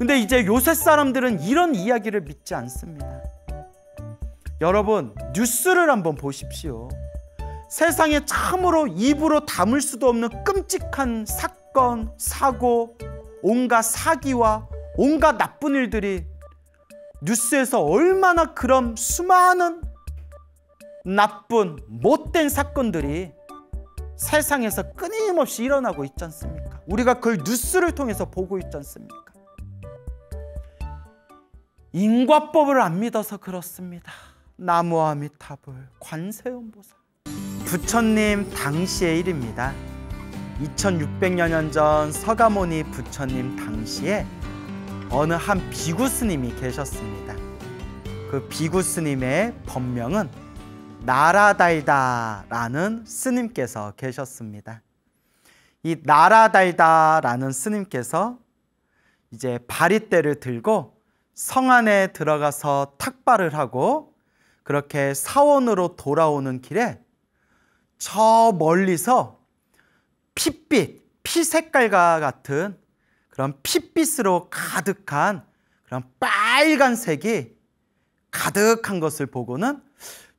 근데 이제 요새 사람들은 이런 이야기를 믿지 않습니다. 여러분, 뉴스를 한번 보십시오. 세상에 참으로 입으로 담을 수도 없는 끔찍한 사건, 사고, 온갖 사기와 온갖 나쁜 일들이 뉴스에서 얼마나 그런 수많은 나쁜 못된 사건들이 세상에서 끊임없이 일어나고 있지 않습니까? 우리가 그걸 뉴스를 통해서 보고 있지 않습니까? 인과법을 안 믿어서 그렇습니다. 나무아미타불 관세음보살. 부처님 당시의 일입니다. 2600여 년 전 서가모니 부처님 당시에 어느 한 비구 스님이 계셨습니다. 그 비구 스님의 법명은 나라달다라는 스님께서 계셨습니다. 이 나라달다라는 스님께서 이제 바리떼를 들고 성 안에 들어가서 탁발을 하고 그렇게 사원으로 돌아오는 길에 저 멀리서 핏빛, 피 색깔과 같은 그런 핏빛으로 가득한 그런 빨간색이 가득한 것을 보고는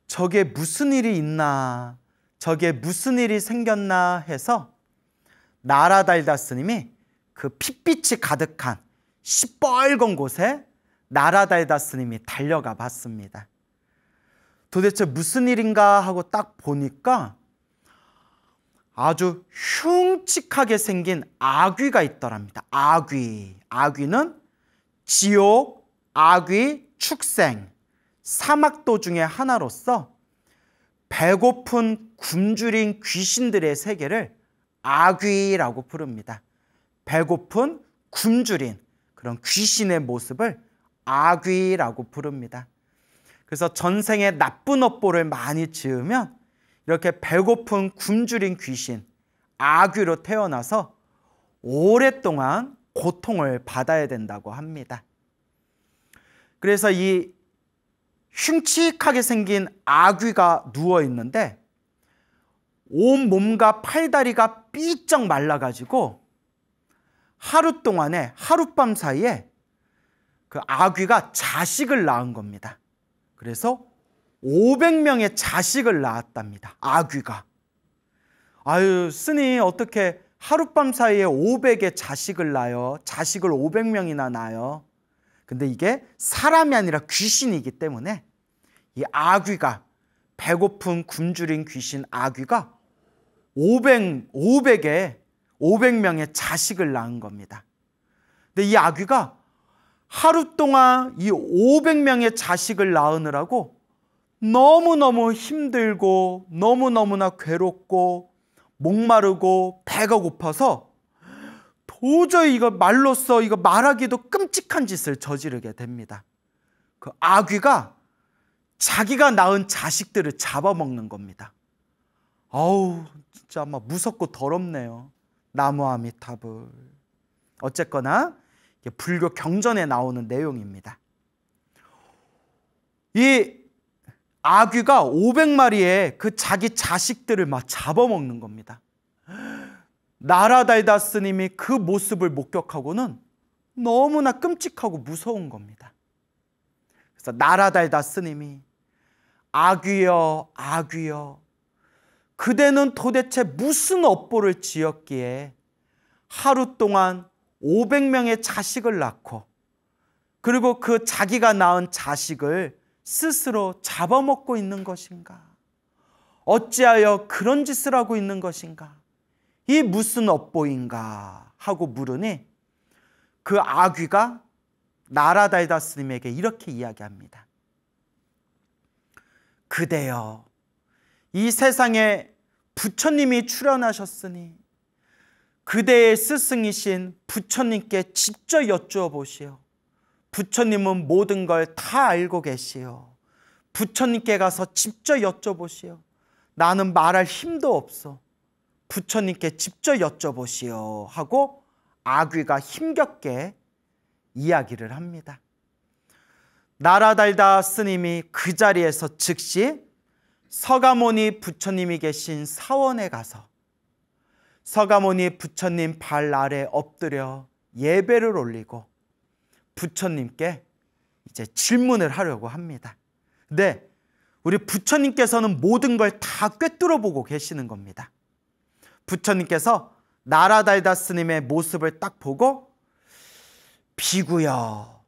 저게 무슨 일이 있나, 저게 무슨 일이 생겼나 해서 나라달다 스님이 그 핏빛이 가득한 시뻘건 곳에 나라달다 스님이 달려가 봤습니다. 도대체 무슨 일인가 하고 딱 보니까 아주 흉측하게 생긴 아귀가 있더랍니다. 아귀는 지옥, 아귀, 축생, 사막도 중에 하나로서 배고픈 굶주린 귀신들의 세계를 아귀라고 부릅니다. 배고픈 굶주린 그런 귀신의 모습을 아귀라고 부릅니다. 그래서 전생에 나쁜 업보를 많이 지으면 이렇게 배고픈 굶주린 귀신, 아귀로 태어나서 오랫동안 고통을 받아야 된다고 합니다. 그래서 이 흉측하게 생긴 아귀가 누워 있는데 온 몸과 팔다리가 삐쩍 말라가지고 하루 동안에 하룻밤 사이에 그 아귀가 자식을 낳은 겁니다. 그래서 500명의 자식을 낳았답니다. 아귀가. 아유, 스님 어떻게 하룻밤 사이에 500의 자식을 낳아요? 자식을 500명이나 낳아요. 근데 이게 사람이 아니라 귀신이기 때문에 이 아귀가, 배고픈 굶주린 귀신 아귀가 500명의 자식을 낳은 겁니다. 근데 이 아귀가 하루 동안 이 500명의 자식을 낳으느라고 너무너무 힘들고 너무너무나 괴롭고 목마르고 배가 고파서 도저히 이거 말로써 이거 말하기도 끔찍한 짓을 저지르게 됩니다. 그 아귀가 자기가 낳은 자식들을 잡아먹는 겁니다. 아우, 진짜 막 무섭고 더럽네요. 나무아미타불. 어쨌거나 불교 경전에 나오는 내용입니다. 이 아귀가 500마리의 그 자기 자식들을 막 잡아먹는 겁니다. 나라달다 스님이 그 모습을 목격하고는 너무나 끔찍하고 무서운 겁니다. 그래서 나라달다 스님이 아귀여, 아귀여, 그대는 도대체 무슨 업보를 지었기에 하루 동안 500명의 자식을 낳고 그리고 그 자기가 낳은 자식을 스스로 잡아먹고 있는 것인가? 어찌하여 그런 짓을 하고 있는 것인가? 이 무슨 업보인가? 하고 물으니 그 아귀가 나라달다 스님에게 이렇게 이야기합니다. 그대여, 이 세상에 부처님이 출현하셨으니 그대의 스승이신 부처님께 직접 여쭈어 보시오. 부처님은 모든 걸 다 알고 계시오. 부처님께 가서 직접 여쭤보시오. 나는 말할 힘도 없어. 부처님께 직접 여쭤보시오. 하고 아귀가 힘겹게 이야기를 합니다. 나라달다 스님이 그 자리에서 즉시 서가모니 부처님이 계신 사원에 가서 서가모니 부처님 발 아래 엎드려 예배를 올리고 부처님께 이제 질문을 하려고 합니다. 근데 우리 부처님께서는 모든 걸 다 꿰뚫어 보고 계시는 겁니다. 부처님께서 나라달다 스님의 모습을 딱 보고 비구여,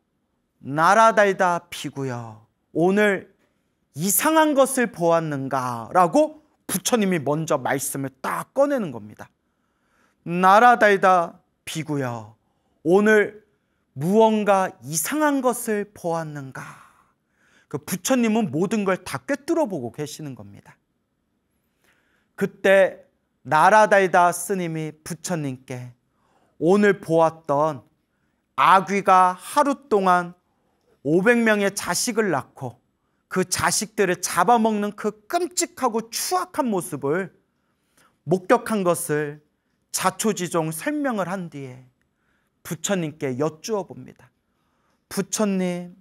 나라달다 비구여, 오늘 이상한 것을 보았는가? 라고 부처님이 먼저 말씀을 딱 꺼내는 겁니다. 나라달다 비구여, 오늘 무언가 이상한 것을 보았는가? 그 부처님은 모든 걸 다 꿰뚫어 보고 계시는 겁니다. 그때 나라달다 스님이 부처님께 오늘 보았던 아귀가 하루 동안 500명의 자식을 낳고 그 자식들을 잡아먹는 그 끔찍하고 추악한 모습을 목격한 것을 자초지종 설명을 한 뒤에 부처님께 여쭈어 봅니다. 부처님,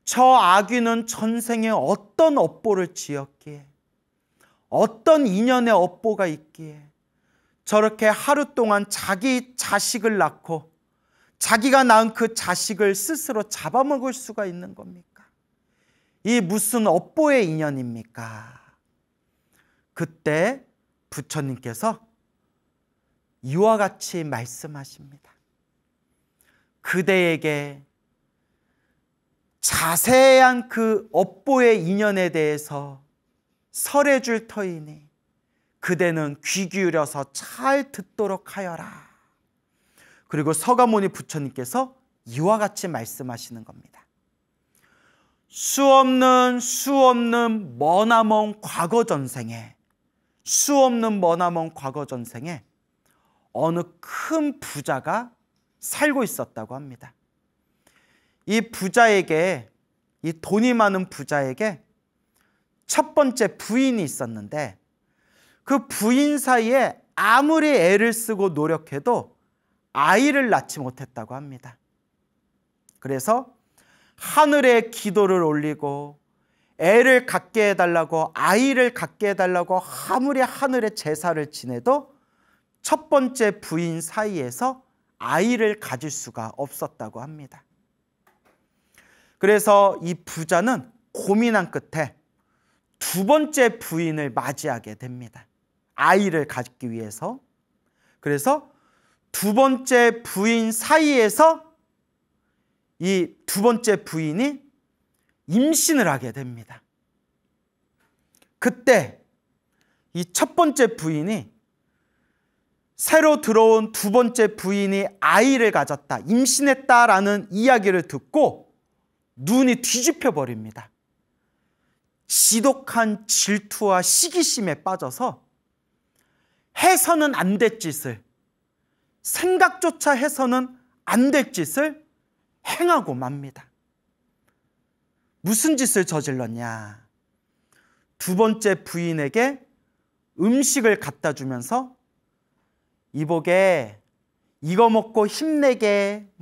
저 아귀는 전생에 어떤 업보를 지었기에, 어떤 인연의 업보가 있기에 저렇게 하루 동안 자기 자식을 낳고 자기가 낳은 그 자식을 스스로 잡아먹을 수가 있는 겁니까? 이 무슨 업보의 인연입니까? 그때 부처님께서 이와 같이 말씀하십니다. 그대에게 자세한 그 업보의 인연에 대해서 설해줄 터이니 그대는 귀 기울여서 잘 듣도록 하여라. 그리고 서가모니 부처님께서 이와 같이 말씀하시는 겁니다. 수없는 머나먼 과거 전생에, 수없는 머나먼 과거 전생에 어느 큰 부자가 살고 있었다고 합니다. 이 부자에게, 이 돈이 많은 부자에게 첫 번째 부인이 있었는데 그 부인 사이에 아무리 애를 쓰고 노력해도 아이를 낳지 못했다고 합니다. 그래서 하늘에 기도를 올리고 애를 갖게 해달라고, 아이를 갖게 해달라고 아무리 하늘에 제사를 지내도 첫 번째 부인 사이에서 아이를 가질 수가 없었다고 합니다. 그래서 이 부자는 고민한 끝에 두 번째 부인을 맞이하게 됩니다. 아이를 갖기 위해서. 그래서 두 번째 부인 사이에서 이 두 번째 부인이 임신을 하게 됩니다. 그때 이 첫 번째 부인이 새로 들어온 두 번째 부인이 아이를 가졌다, 임신했다라는 이야기를 듣고 눈이 뒤집혀 버립니다. 지독한 질투와 시기심에 빠져서 해서는 안 될 짓을, 생각조차 해서는 안 될 짓을 행하고 맙니다. 무슨 짓을 저질렀냐? 두 번째 부인에게 음식을 갖다 주면서 이보게, 이거 먹고 힘내게,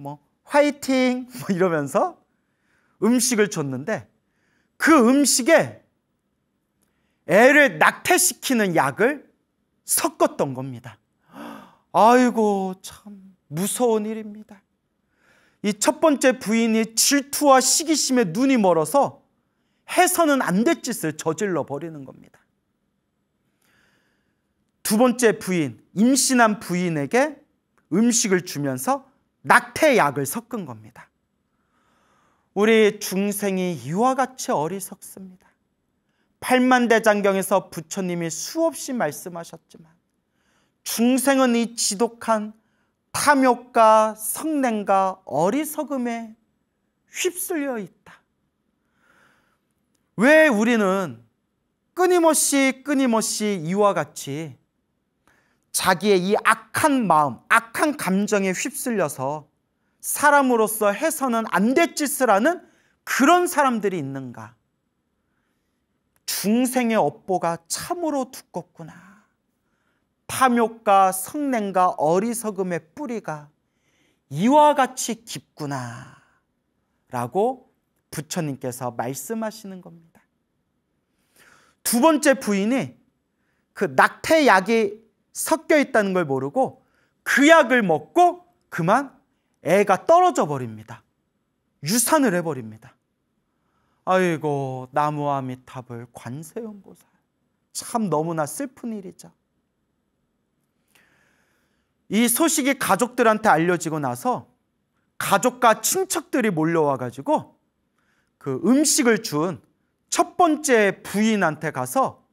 화이팅 이러면서 음식을 줬는데 그 음식에 애를 낙태시키는 약을 섞었던 겁니다. 아이고, 참 무서운 일입니다. 이 첫 번째 부인이 질투와 시기심에 눈이 멀어서 해서는 안 될 짓을 저질러 버리는 겁니다. 두 번째 부인, 임신한 부인에게 음식을 주면서 낙태약을 섞은 겁니다. 우리 중생이 이와 같이 어리석습니다. 팔만대장경에서 부처님이 수없이 말씀하셨지만 중생은 이 지독한 탐욕과 성냄과 어리석음에 휩쓸려 있다. 왜 우리는 끊임없이 이와 같이 자기의 이 악한 마음, 악한 감정에 휩쓸려서 사람으로서 해서는 안 될 짓을 하는 그런 사람들이 있는가? 중생의 업보가 참으로 두껍구나. 탐욕과 성냄과 어리석음의 뿌리가 이와 같이 깊구나 라고 부처님께서 말씀하시는 겁니다. 두 번째 부인이 그 낙태약이 섞여 있다는 걸 모르고 그 약을 먹고 그만 애가 떨어져 버립니다. 유산을 해버립니다. 아이고, 나무아미탑을 관세음보살. 참 너무나 슬픈 일이죠. 이 소식이 가족들한테 알려지고 나서 가족과 친척들이 몰려와가지고 그 음식을 준 첫 번째 부인한테 가서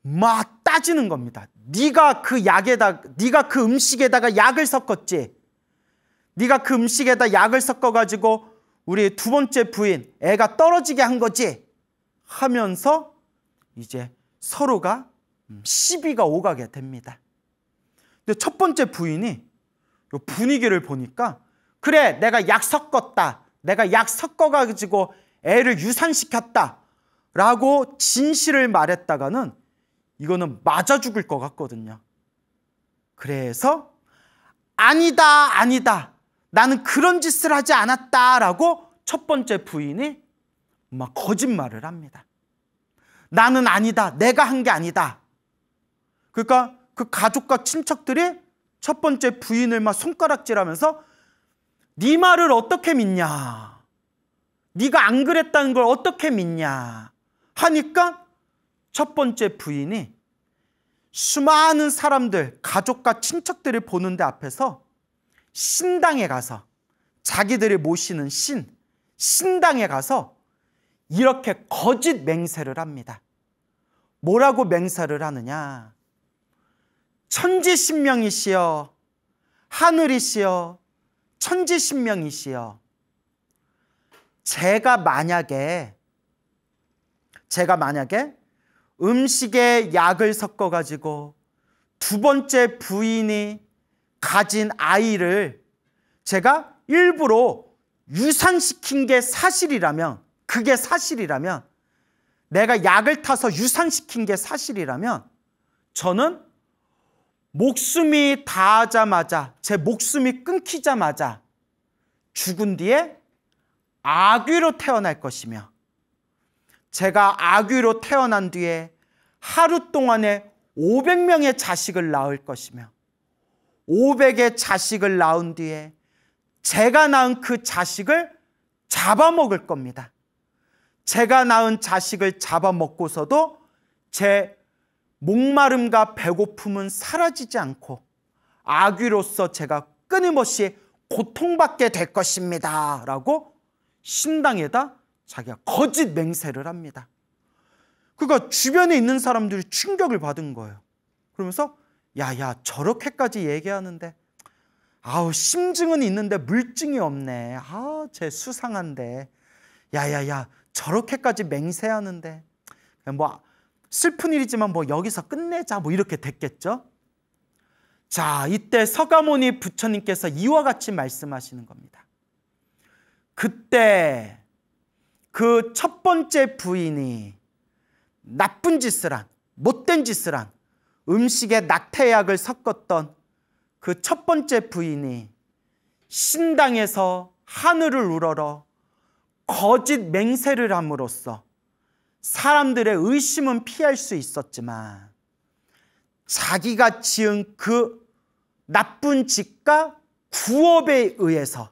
막 따지는 겁니다. 네가 그 음식에다가 약을 섞었지. 네가 그 음식에다 약을 섞어가지고 우리 두 번째 부인 애가 떨어지게 한 거지 하면서 이제 서로가 시비가 오가게 됩니다. 근데 첫 번째 부인이 분위기를 보니까 그래, 내가 약 섞었다. 내가 약 섞어가지고 애를 유산시켰다 라고 진실을 말했다가는 이거는 맞아 죽을 것 같거든요. 그래서 아니다. 나는 그런 짓을 하지 않았다 라고 첫 번째 부인이 막 거짓말을 합니다. 나는 아니다. 내가 한 게 아니다. 그러니까 그 가족과 친척들이 첫 번째 부인을 막 손가락질하면서 네 말을 어떻게 믿냐? 네가 안 그랬다는 걸 어떻게 믿냐? 하니까 첫 번째 부인이 수많은 사람들, 가족과 친척들을 보는데 앞에서 신당에 가서 자기들이 모시는 신당에 가서 이렇게 거짓 맹세를 합니다. 뭐라고 맹세를 하느냐? 천지신명이시여, 하늘이시여, 천지신명이시여, 제가 만약에 음식에 약을 섞어가지고 두 번째 부인이 가진 아이를 제가 일부러 유산시킨 게 사실이라면, 그게 사실이라면, 내가 약을 타서 유산시킨 게 사실이라면 저는 목숨이 닿자마자, 제 목숨이 끊기자마자 죽은 뒤에 아귀로 태어날 것이며, 제가 아귀로 태어난 뒤에 하루 동안에 500명의 자식을 낳을 것이며, 500의 자식을 낳은 뒤에 제가 낳은 그 자식을 잡아먹을 겁니다. 제가 낳은 자식을 잡아먹고서도 제 목마름과 배고픔은 사라지지 않고 아귀로서 제가 끊임없이 고통받게 될 것입니다 라고 신당에다 자기가 거짓 맹세를 합니다. 그러니까 주변에 있는 사람들이 충격을 받은 거예요. 그러면서 야 저렇게까지 얘기하는데 아우 심증은 있는데 물증이 없네. 쟤 수상한데. 야야야 저렇게까지 맹세하는데 뭐 슬픈 일이지만 뭐 여기서 끝내자 뭐 이렇게 됐겠죠. 자, 이때 서가모니 부처님께서 이와 같이 말씀하시는 겁니다. 그때 그 첫 번째 부인이 나쁜 짓을 한, 못된 짓을 한, 음식에 낙태약을 섞었던 그 첫 번째 부인이 신당에서 하늘을 우러러 거짓 맹세를 함으로써 사람들의 의심은 피할 수 있었지만 자기가 지은 그 나쁜 짓과 구업에 의해서,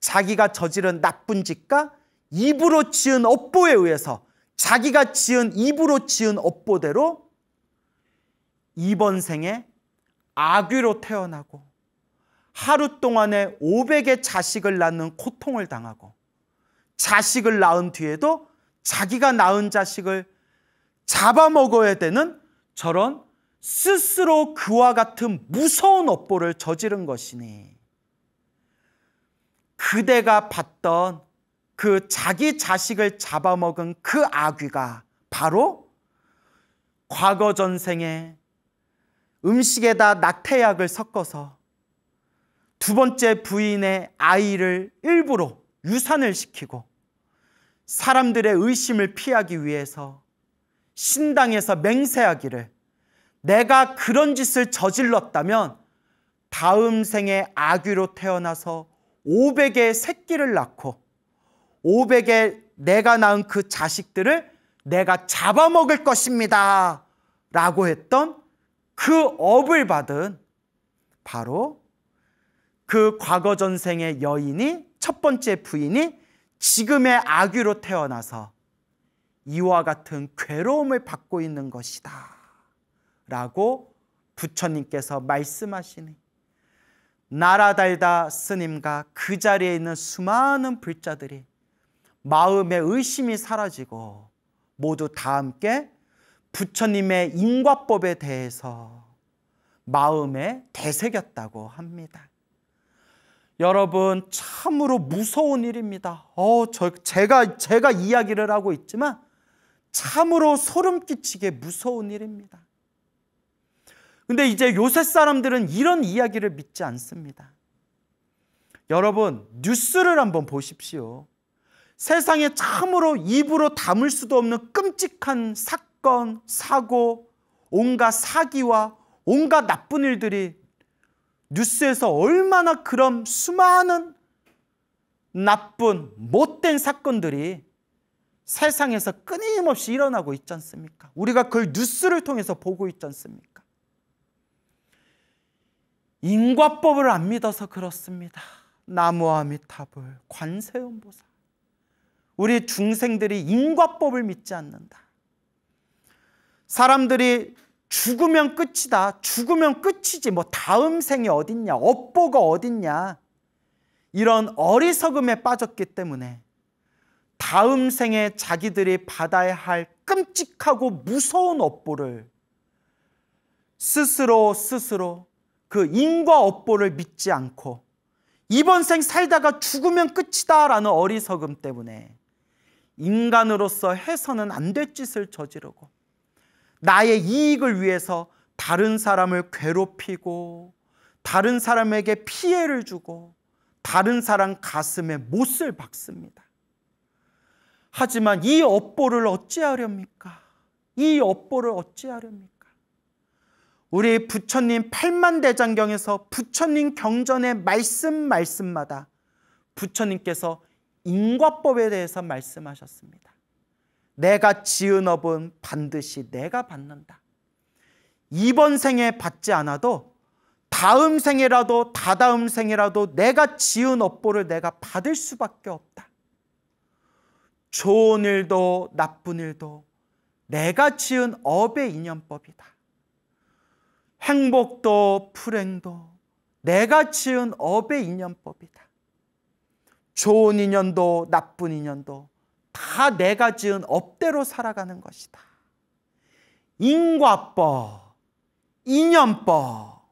자기가 저지른 나쁜 짓과 입으로 지은 업보에 의해서, 자기가 입으로 지은 업보대로 이번 생에 아귀로 태어나고 하루 동안에 500의 자식을 낳는 고통을 당하고, 자식을 낳은 뒤에도 자기가 낳은 자식을 잡아먹어야 되는 저런 스스로 그와 같은 무서운 업보를 저지른 것이니, 그대가 봤던 그 자기 자식을 잡아먹은 그 아귀가 바로 과거 전생에 음식에다 낙태약을 섞어서 두 번째 부인의 아이를 일부러 유산을 시키고 사람들의 의심을 피하기 위해서 신당에서 맹세하기를, 내가 그런 짓을 저질렀다면 다음 생에 아귀로 태어나서 500의 새끼를 낳고 500의 내가 낳은 그 자식들을 내가 잡아먹을 것입니다 라고 했던 그 업을 받은 바로 그 과거 전생의 여인이 첫 번째 부인이 지금의 아귀로 태어나서 이와 같은 괴로움을 받고 있는 것이다 라고 부처님께서 말씀하시니 나라달다 스님과 그 자리에 있는 수많은 불자들이 마음의 의심이 사라지고 모두 다 함께 부처님의 인과법에 대해서 마음에 되새겼다고 합니다. 여러분, 참으로 무서운 일입니다. 제가 이야기를 하고 있지만 참으로 소름 끼치게 무서운 일입니다. 근데 이제 요새 사람들은 이런 이야기를 믿지 않습니다. 여러분, 뉴스를 한번 보십시오. 세상에 참으로 입으로 담을 수도 없는 끔찍한 사건, 사고, 온갖 사기와 온갖 나쁜 일들이 뉴스에서 얼마나 그런 수많은 나쁜 못된 사건들이 세상에서 끊임없이 일어나고 있지 않습니까? 우리가 그걸 뉴스를 통해서 보고 있지 않습니까? 인과법을 안 믿어서 그렇습니다. 나무아미타불, 관세음보살. 우리 중생들이 인과법을 믿지 않는다. 사람들이 죽으면 끝이다. 죽으면 끝이지. 뭐 다음 생이 어딨냐. 업보가 어딨냐. 이런 어리석음에 빠졌기 때문에 다음 생에 자기들이 받아야 할 끔찍하고 무서운 업보를 스스로 그 인과 업보를 믿지 않고 이번 생 살다가 죽으면 끝이다 라는 어리석음 때문에 인간으로서 해서는 안 될 짓을 저지르고 나의 이익을 위해서 다른 사람을 괴롭히고 다른 사람에게 피해를 주고 다른 사람 가슴에 못을 박습니다. 하지만 이 업보를 어찌하렵니까? 이 업보를 어찌하렵니까? 우리 부처님 팔만대장경에서 부처님 경전의 말씀마다 부처님께서 인과법에 대해서 말씀하셨습니다. 내가 지은 업은 반드시 내가 받는다. 이번 생에 받지 않아도 다음 생이라도 다다음 생이라도 내가 지은 업보를 내가 받을 수밖에 없다. 좋은 일도 나쁜 일도 내가 지은 업의 인연법이다. 행복도 불행도 내가 지은 업의 인연법이다. 좋은 인연도 나쁜 인연도 다 내가 지은 업대로 살아가는 것이다. 인과법, 인연법,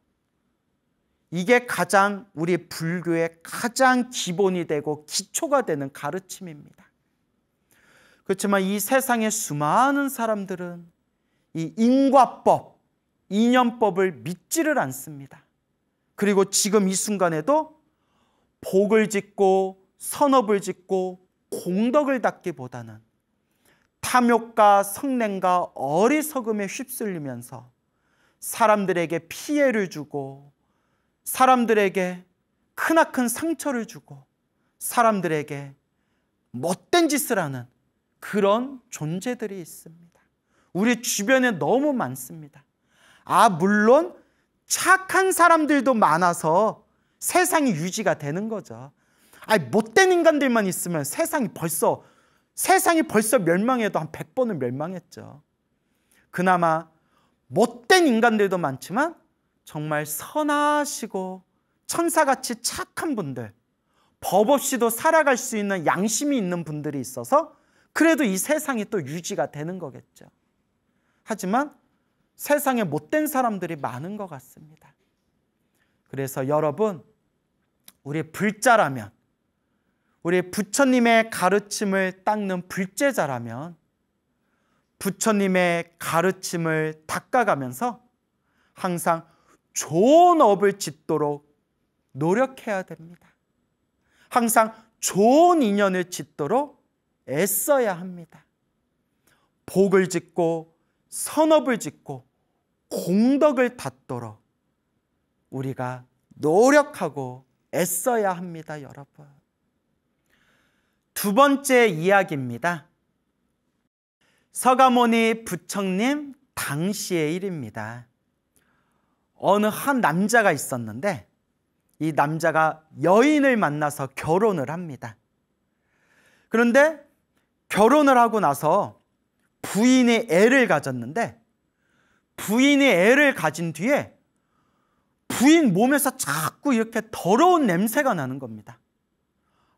이게 가장 우리 불교의 가장 기본이 되고 기초가 되는 가르침입니다. 그렇지만 이 세상의 수많은 사람들은 이 인과법, 인연법을 믿지를 않습니다. 그리고 지금 이 순간에도 복을 짓고 선업을 짓고 공덕을 닦기보다는 탐욕과 성냄과 어리석음에 휩쓸리면서 사람들에게 피해를 주고 사람들에게 크나큰 상처를 주고 사람들에게 못된 짓을 하는 그런 존재들이 있습니다. 우리 주변에 너무 많습니다. 물론 착한 사람들도 많아서 세상이 유지가 되는 거죠. 못된 인간들만 있으면 세상이 벌써 멸망해도 한 100번은 멸망했죠. 그나마 못된 인간들도 많지만 정말 선하시고 천사같이 착한 분들, 법 없이도 살아갈 수 있는 양심이 있는 분들이 있어서 그래도 이 세상이 또 유지가 되는 거겠죠. 하지만 세상에 못된 사람들이 많은 것 같습니다. 그래서 여러분, 우리 불자라면, 우리 부처님의 가르침을 닦는 불제자라면 부처님의 가르침을 닦아가면서 항상 좋은 업을 짓도록 노력해야 됩니다. 항상 좋은 인연을 짓도록 애써야 합니다. 복을 짓고 선업을 짓고 공덕을 닦도록 우리가 노력하고 애써야 합니다, 여러분. 두 번째 이야기입니다. 서가모니 부처님 당시의 일입니다. 어느 한 남자가 있었는데 이 남자가 여인을 만나서 결혼을 합니다. 그런데 결혼을 하고 나서 부인이 애를 가졌는데, 부인이 애를 가진 뒤에 부인 몸에서 자꾸 이렇게 더러운 냄새가 나는 겁니다.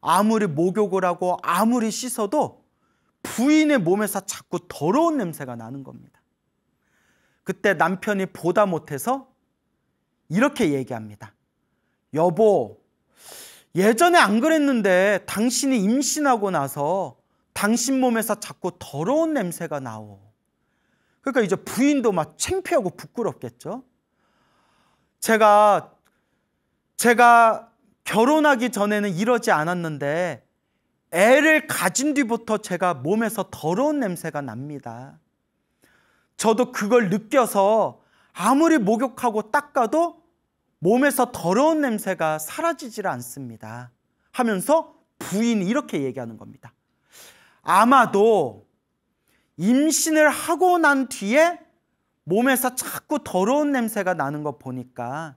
아무리 목욕을 하고 아무리 씻어도 부인의 몸에서 자꾸 더러운 냄새가 나는 겁니다. 그때 남편이 보다 못해서 이렇게 얘기합니다. 여보, 예전에 안 그랬는데 당신이 임신하고 나서 당신 몸에서 자꾸 더러운 냄새가 나오. 그러니까 이제 부인도 막 창피하고 부끄럽겠죠. 제가 결혼하기 전에는 이러지 않았는데 애를 가진 뒤부터 제가 몸에서 더러운 냄새가 납니다. 저도 그걸 느껴서 아무리 목욕하고 닦아도 몸에서 더러운 냄새가 사라지질 않습니다. 하면서 부인이 이렇게 얘기하는 겁니다. 아마도 임신을 하고 난 뒤에 몸에서 자꾸 더러운 냄새가 나는 거 보니까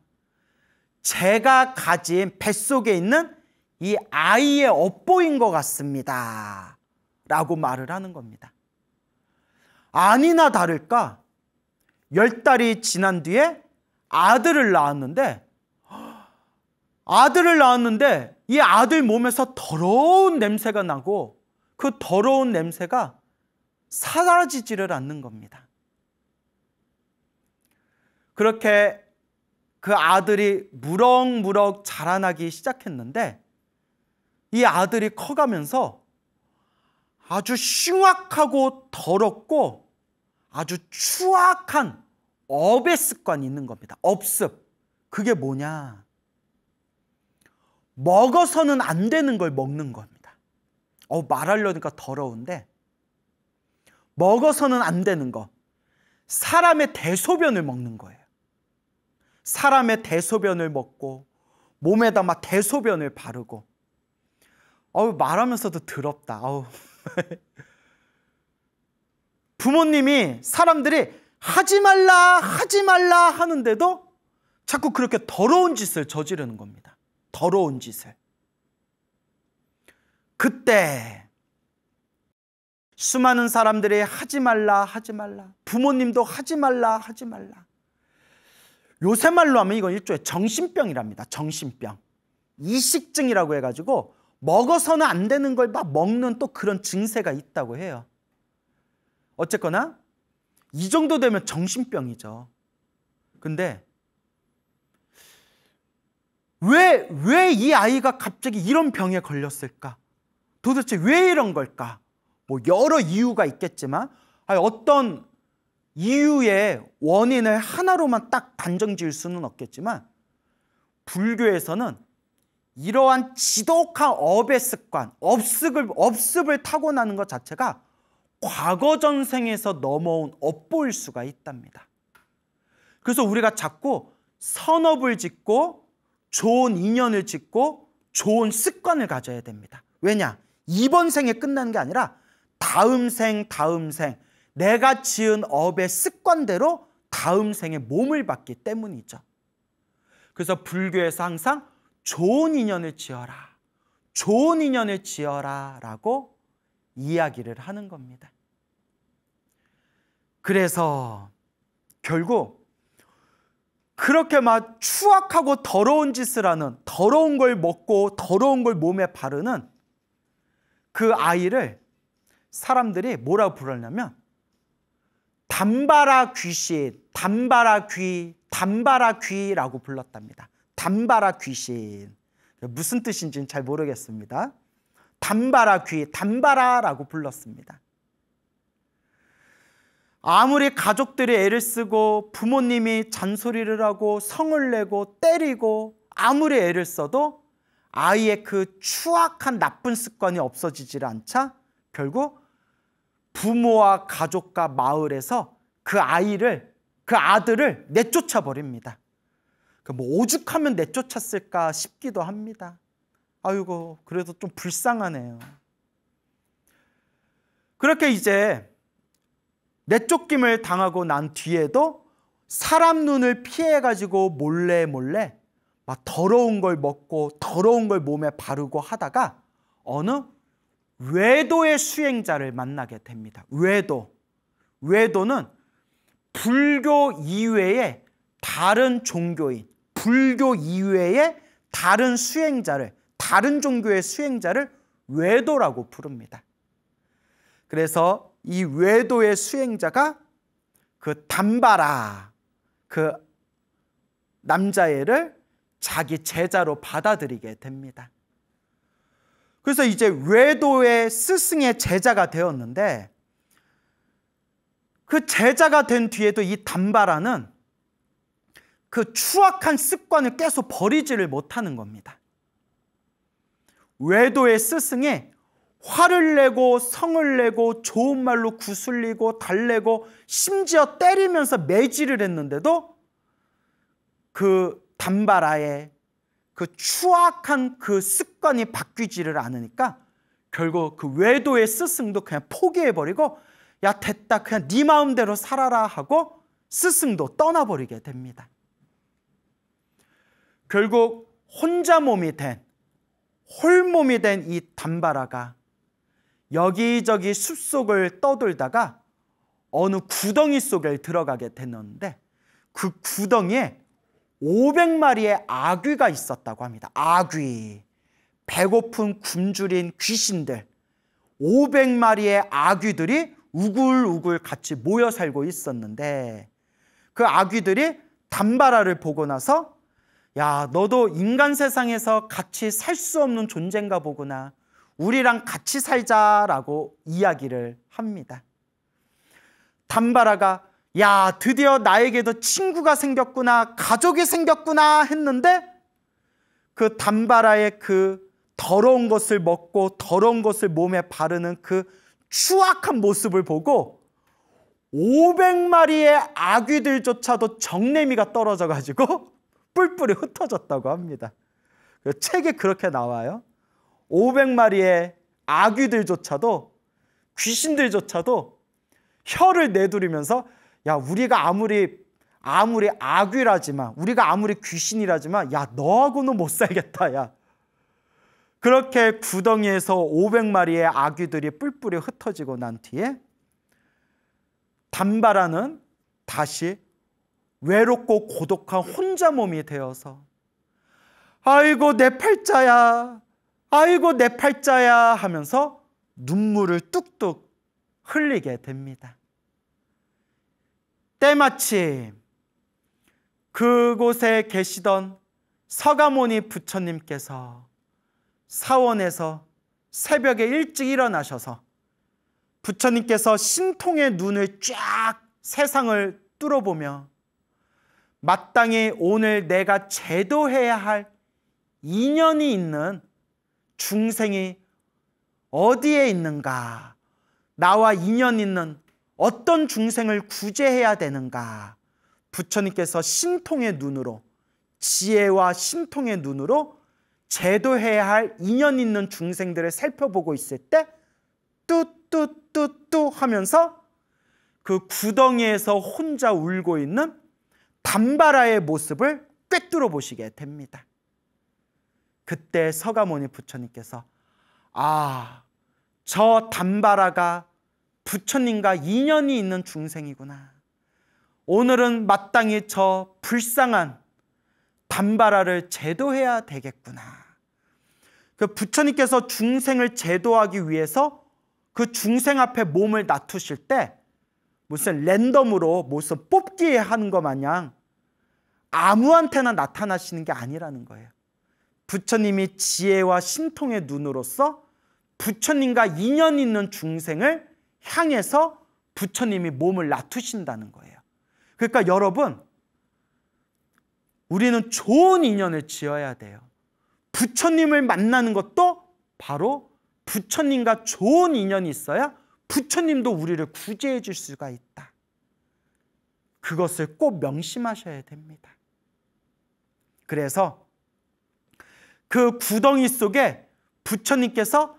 제가 가진 뱃속에 있는 이 아이의 업보인 것 같습니다. 라고 말을 하는 겁니다. 아니나 다를까 10달이 지난 뒤에 아들을 낳았는데 이 아들 몸에서 더러운 냄새가 나고 그 더러운 냄새가 사라지지를 않는 겁니다. 그렇게 그 아들이 무럭무럭 자라나기 시작했는데 이 아들이 커가면서 아주 흉악하고 더럽고 아주 추악한 업의 습관이 있는 겁니다. 업습. 그게 뭐냐? 먹어서는 안 되는 걸 먹는 겁니다. 말하려니까 더러운데 먹어서는 안 되는 거. 사람의 대소변을 먹는 거예요. 사람의 대소변을 먹고 몸에다 막 대소변을 바르고. 말하면서도 더럽다. 부모님이 사람들이 하지 말라 하는데도 자꾸 그렇게 더러운 짓을 저지르는 겁니다. 더러운 짓을. 그때 수많은 사람들이 하지 말라 부모님도 하지 말라 요새 말로 하면 이건 일종의 정신병이랍니다. 정신병. 이식증이라고 해가지고 먹어서는 안 되는 걸 막 먹는 또 그런 증세가 있다고 해요. 어쨌거나 이 정도 되면 정신병이죠. 근데 왜 이 아이가 갑자기 이런 병에 걸렸을까? 도대체 왜 이런 걸까? 여러 이유가 있겠지만 어떤 이유의 원인을 하나로만 딱 단정 지을 수는 없겠지만 불교에서는 이러한 지독한 업의 습관, 업습을 타고나는 것 자체가 과거 전생에서 넘어온 업보일 수가 있답니다. 그래서 우리가 자꾸 선업을 짓고 좋은 인연을 짓고 좋은 습관을 가져야 됩니다. 왜냐? 이번 생에 끝나는 게 아니라 다음 생 내가 지은 업의 습관대로 다음 생에 몸을 받기 때문이죠. 그래서 불교에서 항상 좋은 인연을 지어라 라고 이야기를 하는 겁니다. 그래서 결국 그렇게 막 추악하고 더러운 짓을 하는, 더러운 걸 먹고 더러운 걸 몸에 바르는 그 아이를 사람들이 뭐라고 부르냐면 담바라 귀신, 담바라 귀라고 불렀답니다. 담바라 귀신. 무슨 뜻인지는 잘 모르겠습니다. 담바라 귀, 담바라라고 불렀습니다. 아무리 가족들이 애를 쓰고 부모님이 잔소리를 하고 성을 내고 때리고 아무리 애를 써도 아이의 그 추악한 나쁜 습관이 없어지질 않자 결국 부모와 가족과 마을에서 그 아들을 내쫓아 버립니다. 오죽하면 내쫓았을까 싶기도 합니다. 아이고, 그래도 좀 불쌍하네요. 그렇게 이제 내쫓김을 당하고 난 뒤에도 사람 눈을 피해가지고 몰래 막 더러운 걸 먹고 더러운 걸 몸에 바르고 하다가 어느 외도의 수행자를 만나게 됩니다. 외도는 불교 이외의 다른 종교인, 불교 이외의 다른 수행자를, 다른 종교의 수행자를 외도라고 부릅니다. 그래서 이 외도의 수행자가 그 담바라, 그 남자애를 자기 제자로 받아들이게 됩니다. 그래서 이제 외도의 스승의 제자가 되었는데, 그 제자가 된 뒤에도 이 담바라는 그 추악한 습관을 계속 버리지를 못하는 겁니다. 외도의 스승이 화를 내고 성을 내고 좋은 말로 구슬리고 달래고 심지어 때리면서 매질을 했는데도 그 담바라의 그 추악한 그 습관이 바뀌지를 않으니까 결국 그 외도의 스승도 그냥 포기해버리고 야 됐다 그냥 네 마음대로 살아라 하고 스승도 떠나버리게 됩니다. 결국 혼자 몸이 된, 홀몸이 된 이 담바라가 여기저기 숲속을 떠돌다가 어느 구덩이 속에 들어가게 됐는데, 그 구덩이에 500마리의 아귀가 있었다고 합니다. 아귀, 배고픈 굶주린 귀신들, 500마리의 아귀들이 우글우글 같이 모여 살고 있었는데, 그 아귀들이 담바라를 보고 나서 야, 너도 인간 세상에서 같이 살 수 없는 존재인가 보구나, 우리랑 같이 살자라고 이야기를 합니다. 담바라가 야, 드디어 나에게도 친구가 생겼구나, 가족이 생겼구나 했는데, 그 담바라의 그 더러운 것을 먹고 더러운 것을 몸에 바르는 그 추악한 모습을 보고 500마리의 아귀들조차도 정내미가 떨어져 가지고 뿔뿔이 흩어졌다고 합니다. 그 책에 그렇게 나와요. 500마리의 아귀들조차도, 귀신들조차도 혀를 내두르면서 야, 우리가 아무리 아귀라지만, 우리가 아무리 귀신이라지만 야, 너하고는 못 살겠다. 야, 그렇게 구덩이에서 500마리의 아귀들이 뿔뿔이 흩어지고 난 뒤에 담바라는 다시 외롭고 고독한 혼자 몸이 되어서 아이고 내 팔자야, 아이고 내 팔자야 하면서 눈물을 뚝뚝 흘리게 됩니다. 때마침 그곳에 계시던 서가모니 부처님께서 사원에서 새벽에 일찍 일어나셔서 부처님께서 신통의 눈을 쫙 세상을 뚫어보며 마땅히 오늘 내가 제도해야 할 인연이 있는 중생이 어디에 있는가, 나와 인연 있는 어떤 중생을 구제해야 되는가, 부처님께서 신통의 눈으로, 지혜와 신통의 눈으로 제도해야 할 인연 있는 중생들을 살펴보고 있을 때 뚜뚜뚜뚜 하면서 그 구덩이에서 혼자 울고 있는 담바라의 모습을 꿰뚫어 보시게 됩니다. 그때 서가모니 부처님께서 아, 저 담바라가 부처님과 인연이 있는 중생이구나, 오늘은 마땅히 저 불쌍한 담바라를 제도해야 되겠구나. 그 부처님께서 중생을 제도하기 위해서 그 중생 앞에 몸을 놔두실 때 무슨 랜덤으로 무슨 뽑기 하는 것 마냥 아무한테나 나타나시는 게 아니라는 거예요. 부처님이 지혜와 신통의 눈으로서 부처님과 인연 있는 중생을 향해서 부처님이 몸을 놔두신다는 거예요. 그러니까 여러분, 우리는 좋은 인연을 지어야 돼요. 부처님을 만나는 것도 바로 부처님과 좋은 인연이 있어야 부처님도 우리를 구제해 줄 수가 있다. 그것을 꼭 명심하셔야 됩니다. 그래서 그 구덩이 속에 부처님께서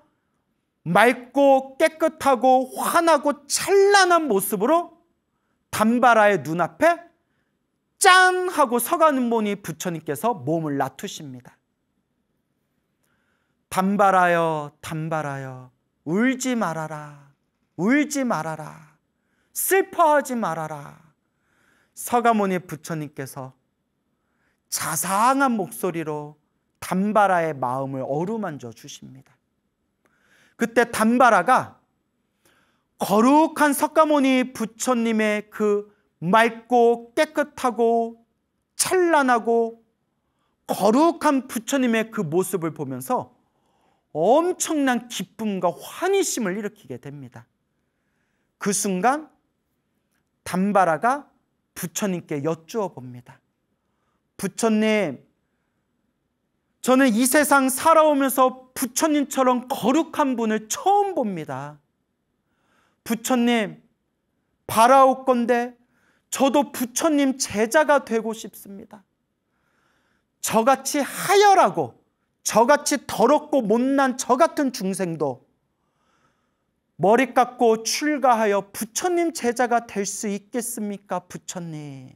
맑고 깨끗하고 환하고 찬란한 모습으로 담바라의 눈앞에 짠 하고 서가모니 부처님께서 몸을 놔두십니다. 담발하여 담발하여 울지 말아라. 울지 말아라. 슬퍼하지 말아라. 서가모니 부처님께서 자상한 목소리로 담바라의 마음을 어루만져 주십니다. 그때 담바라가 거룩한 석가모니 부처님의 그 맑고 깨끗하고 찬란하고 거룩한 부처님의 그 모습을 보면서 엄청난 기쁨과 환희심을 일으키게 됩니다. 그 순간 담바라가 부처님께 여쭈어 봅니다. 부처님, 저는 이 세상 살아오면서 부처님처럼 거룩한 분을 처음 봅니다. 부처님, 바라옵건대 저도 부처님 제자가 되고 싶습니다. 저같이 하열하고 저같이 더럽고 못난 저 같은 중생도 머리 깎고 출가하여 부처님 제자가 될 수 있겠습니까? 부처님.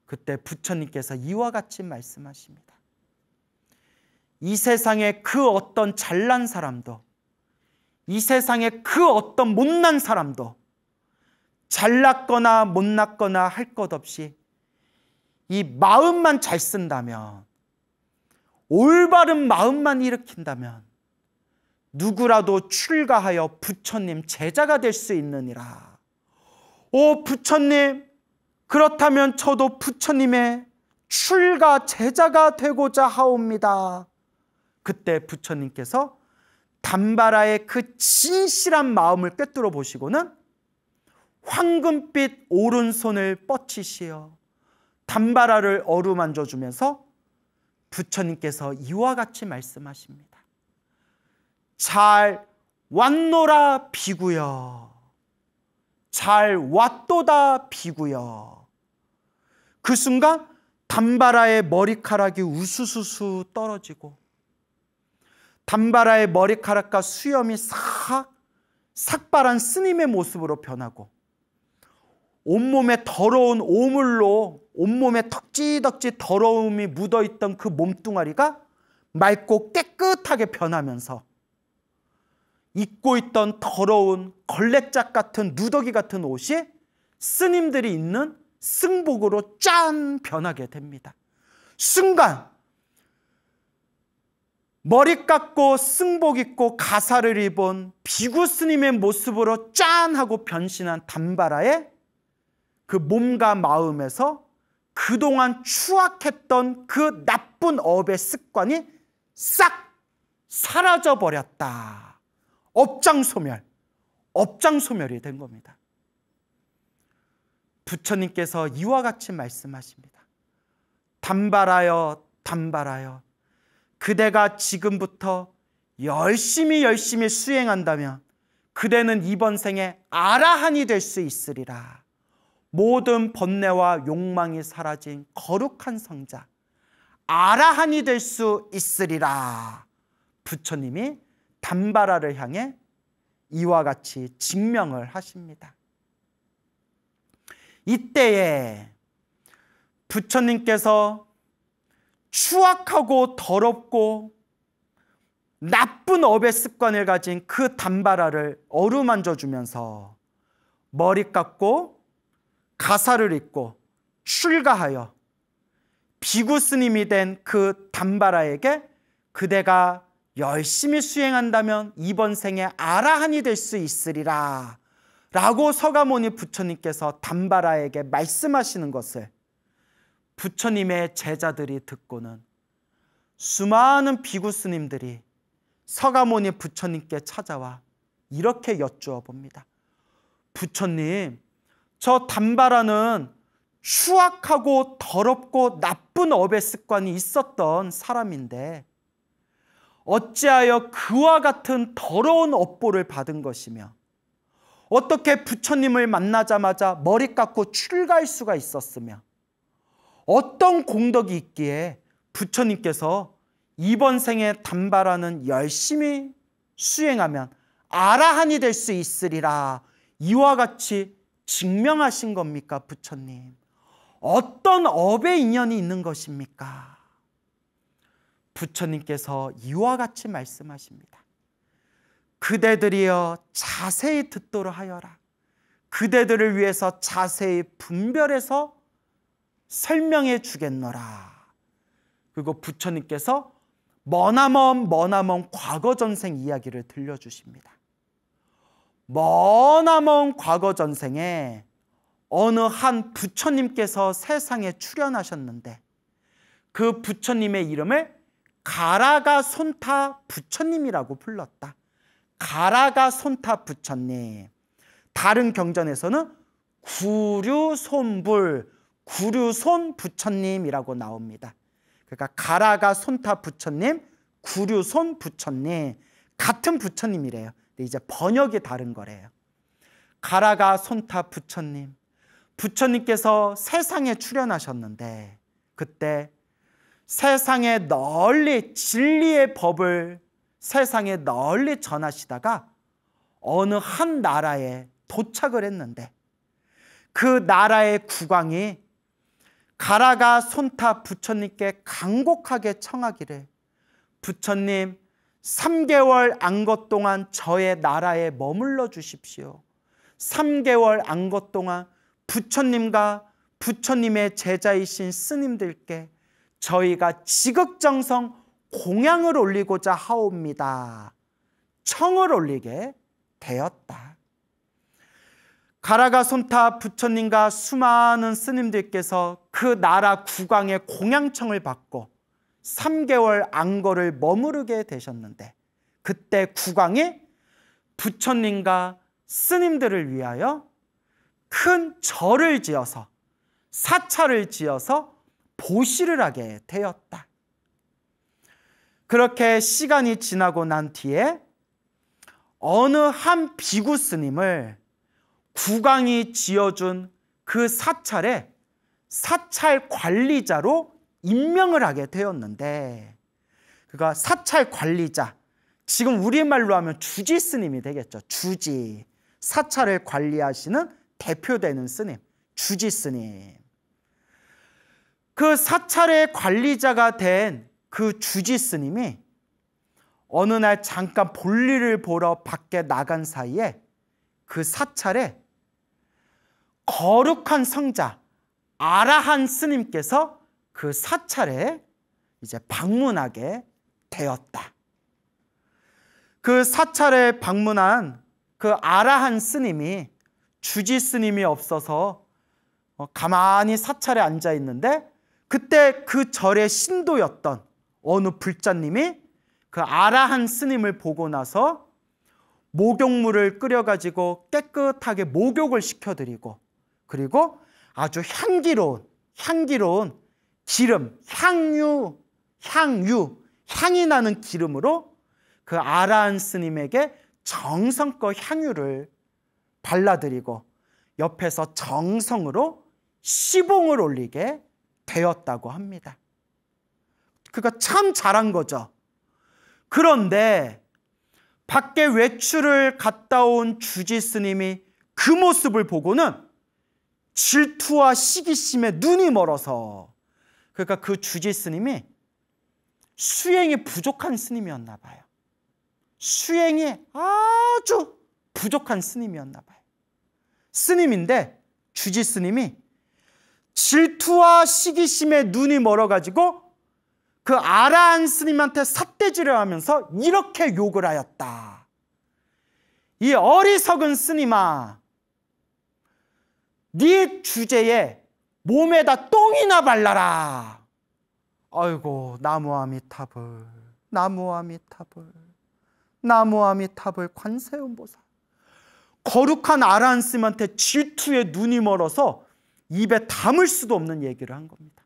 그때 부처님께서 이와 같이 말씀하십니다. 이 세상에 그 어떤 잘난 사람도, 이 세상에 그 어떤 못난 사람도 잘났거나 못났거나 할 것 없이 이 마음만 잘 쓴다면, 올바른 마음만 일으킨다면 누구라도 출가하여 부처님 제자가 될 수 있느니라. 오 부처님, 그렇다면 저도 부처님의 출가 제자가 되고자 하옵니다. 그때 부처님께서 담바라의 그 진실한 마음을 꿰뚫어 보시고는 황금빛 오른손을 뻗치시어 담바라를 어루만져 주면서 부처님께서 이와 같이 말씀하십니다. 잘 왔노라 비구여. 잘 왔도다 비구여. 그 순간 담바라의 머리카락이 우수수수 떨어지고 담바라의 머리카락과 수염이 삭발한 스님의 모습으로 변하고 온몸에 더러운 오물로 온몸에 덕지덕지 더러움이 묻어있던 그 몸뚱아리가 맑고 깨끗하게 변하면서 입고 있던 더러운 걸레짝 같은 누더기 같은 옷이 스님들이 입는 승복으로 짠 변하게 됩니다. 순간 머리 깎고 승복 입고 가사를 입은 비구 스님의 모습으로 짠 하고 변신한 담바라의 그 몸과 마음에서 그동안 추악했던 그 나쁜 업의 습관이 싹 사라져버렸다. 업장소멸이 된 겁니다. 부처님께서 이와 같이 말씀하십니다. 담바라여 담바라여, 그대가 지금부터 열심히 수행한다면 그대는 이번 생에 아라한이 될 수 있으리라. 모든 번뇌와 욕망이 사라진 거룩한 성자 아라한이 될 수 있으리라. 부처님이 담바라를 향해 이와 같이 증명을 하십니다. 이때에 부처님께서 추악하고 더럽고 나쁜 업의 습관을 가진 그 담바라를 어루만져 주면서 머리 깎고 가사를 입고 출가하여 비구 스님이 된 그 담바라에게 그대가 열심히 수행한다면 이번 생에 아라한이 될 수 있으리라 라고 서가모니 부처님께서 담바라에게 말씀하시는 것을 부처님의 제자들이 듣고는 수많은 비구 스님들이 서가모니 부처님께 찾아와 이렇게 여쭈어 봅니다. 부처님, 저 담바라는 추악하고 더럽고 나쁜 업의 습관이 있었던 사람인데 어찌하여 그와 같은 더러운 업보를 받은 것이며 어떻게 부처님을 만나자마자 머리 깎고 출가할 수가 있었으며 어떤 공덕이 있기에 부처님께서 이번 생에 담바라는 열심히 수행하면 아라한이 될 수 있으리라 이와 같이 증명하신 겁니까? 부처님, 어떤 업의 인연이 있는 것입니까? 부처님께서 이와 같이 말씀하십니다. 그대들이여 자세히 듣도록 하여라. 그대들을 위해서 자세히 분별해서 설명해 주겠노라. 그리고 부처님께서 머나먼 과거 전생 이야기를 들려주십니다. 머나먼 과거 전생에 어느 한 부처님께서 세상에 출현하셨는데 그 부처님의 이름을 가라가손타 부처님이라고 불렀다. 가라가손타 부처님. 다른 경전에서는 구류손불, 구류손 부처님이라고 나옵니다. 그러니까 가라가손타 부처님, 구류손 부처님, 같은 부처님이래요. 근데 이제 번역이 다른 거래요. 가라가손타 부처님, 부처님께서 세상에 출현하셨는데 그때 세상에 널리 진리의 법을 세상에 널리 전하시다가 어느 한 나라에 도착을 했는데 그 나라의 국왕이 가라가손타 부처님께 간곡하게 청하기를 부처님 3개월 안것 동안 저의 나라에 머물러 주십시오. 3개월 안것 동안 부처님과 부처님의 제자이신 스님들께 저희가 지극정성 공양을 올리고자 하옵니다. 청을 올리게 되었다. 가라가손타 부처님과 수많은 스님들께서 그 나라 국왕의 공양청을 받고 3개월 안거를 머무르게 되셨는데 그때 국왕이 부처님과 스님들을 위하여 큰 절을 지어서 사찰을 지어서 보시를 하게 되었다. 그렇게 시간이 지나고 난 뒤에 어느 한 비구 스님을 국왕이 지어준 그 사찰에 사찰 관리자로 임명을 하게 되었는데 그가 사찰 관리자, 지금 우리말로 하면 주지 스님이 되겠죠. 주지, 사찰을 관리하시는 대표되는 스님, 주지 스님. 그 사찰의 관리자가 된 그 주지 스님이 어느 날 잠깐 볼일을 보러 밖에 나간 사이에 그 사찰에 거룩한 성자 아라한 스님께서 그 사찰에 이제 방문하게 되었다. 그 사찰에 방문한 그 아라한 스님이 주지 스님이 없어서 가만히 사찰에 앉아 있는데 그때 그 절의 신도였던 어느 불자님이 그 아라한 스님을 보고 나서 목욕물을 끓여가지고 깨끗하게 목욕을 시켜드리고 그리고 아주 향기로운 기름, 향이 나는 기름으로 그 아라한 스님에게 정성껏 향유를 발라드리고 옆에서 정성으로 시봉을 올리게 되었다고 합니다. 그러니까 참 잘한 거죠. 그런데 밖에 외출을 갔다 온 주지 스님이 그 모습을 보고는 질투와 시기심에 눈이 멀어서 그러니까 그 주지 스님이 수행이 부족한 스님이었나 봐요. 수행이 아주 부족한 스님이었나 봐요. 스님인데 주지 스님이 질투와 시기심에 눈이 멀어가지고 그 아라한 스님한테 삿대질을 하면서 이렇게 욕을 하였다. 이 어리석은 스님아, 네 주제에 몸에다 똥이나 발라라. 아이고 나무아미타불, 나무아미타불, 나무아미타불 관세음보살. 거룩한 아라한 스님한테 질투에 눈이 멀어서 입에 담을 수도 없는 얘기를 한 겁니다.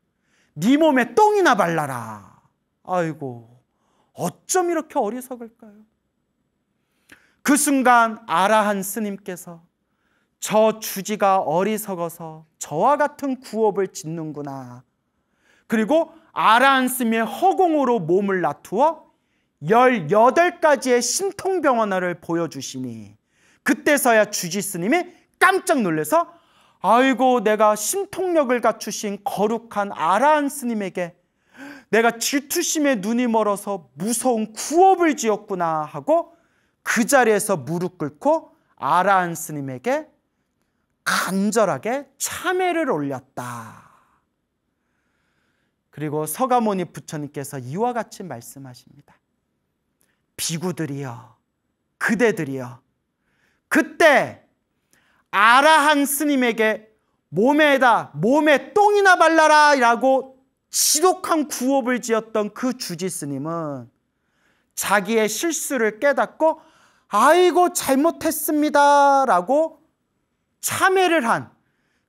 네 몸에 똥이나 발라라. 아이고 어쩜 이렇게 어리석을까요? 그 순간 아라한 스님께서 저 주지가 어리석어서 저와 같은 구업을 짓는구나. 그리고 아라한 스님의 허공으로 몸을 놔두어 18가지의 신통병원화를 보여주시니 그때서야 주지 스님이 깜짝 놀라서 아이고 내가 신통력을 갖추신 거룩한 아라한 스님에게 내가 질투심에 눈이 멀어서 무서운 구업을 지었구나 하고 그 자리에서 무릎 꿇고 아라한 스님에게 간절하게 참회를 올렸다. 그리고 서가모니 부처님께서 이와 같이 말씀하십니다. 비구들이여, 그대들이여, 그때 아라한 스님에게 몸에 똥이나 발라라 라고 지독한 구업을 지었던 그 주지 스님은 자기의 실수를 깨닫고 아이고 잘못했습니다 라고 참회를 한,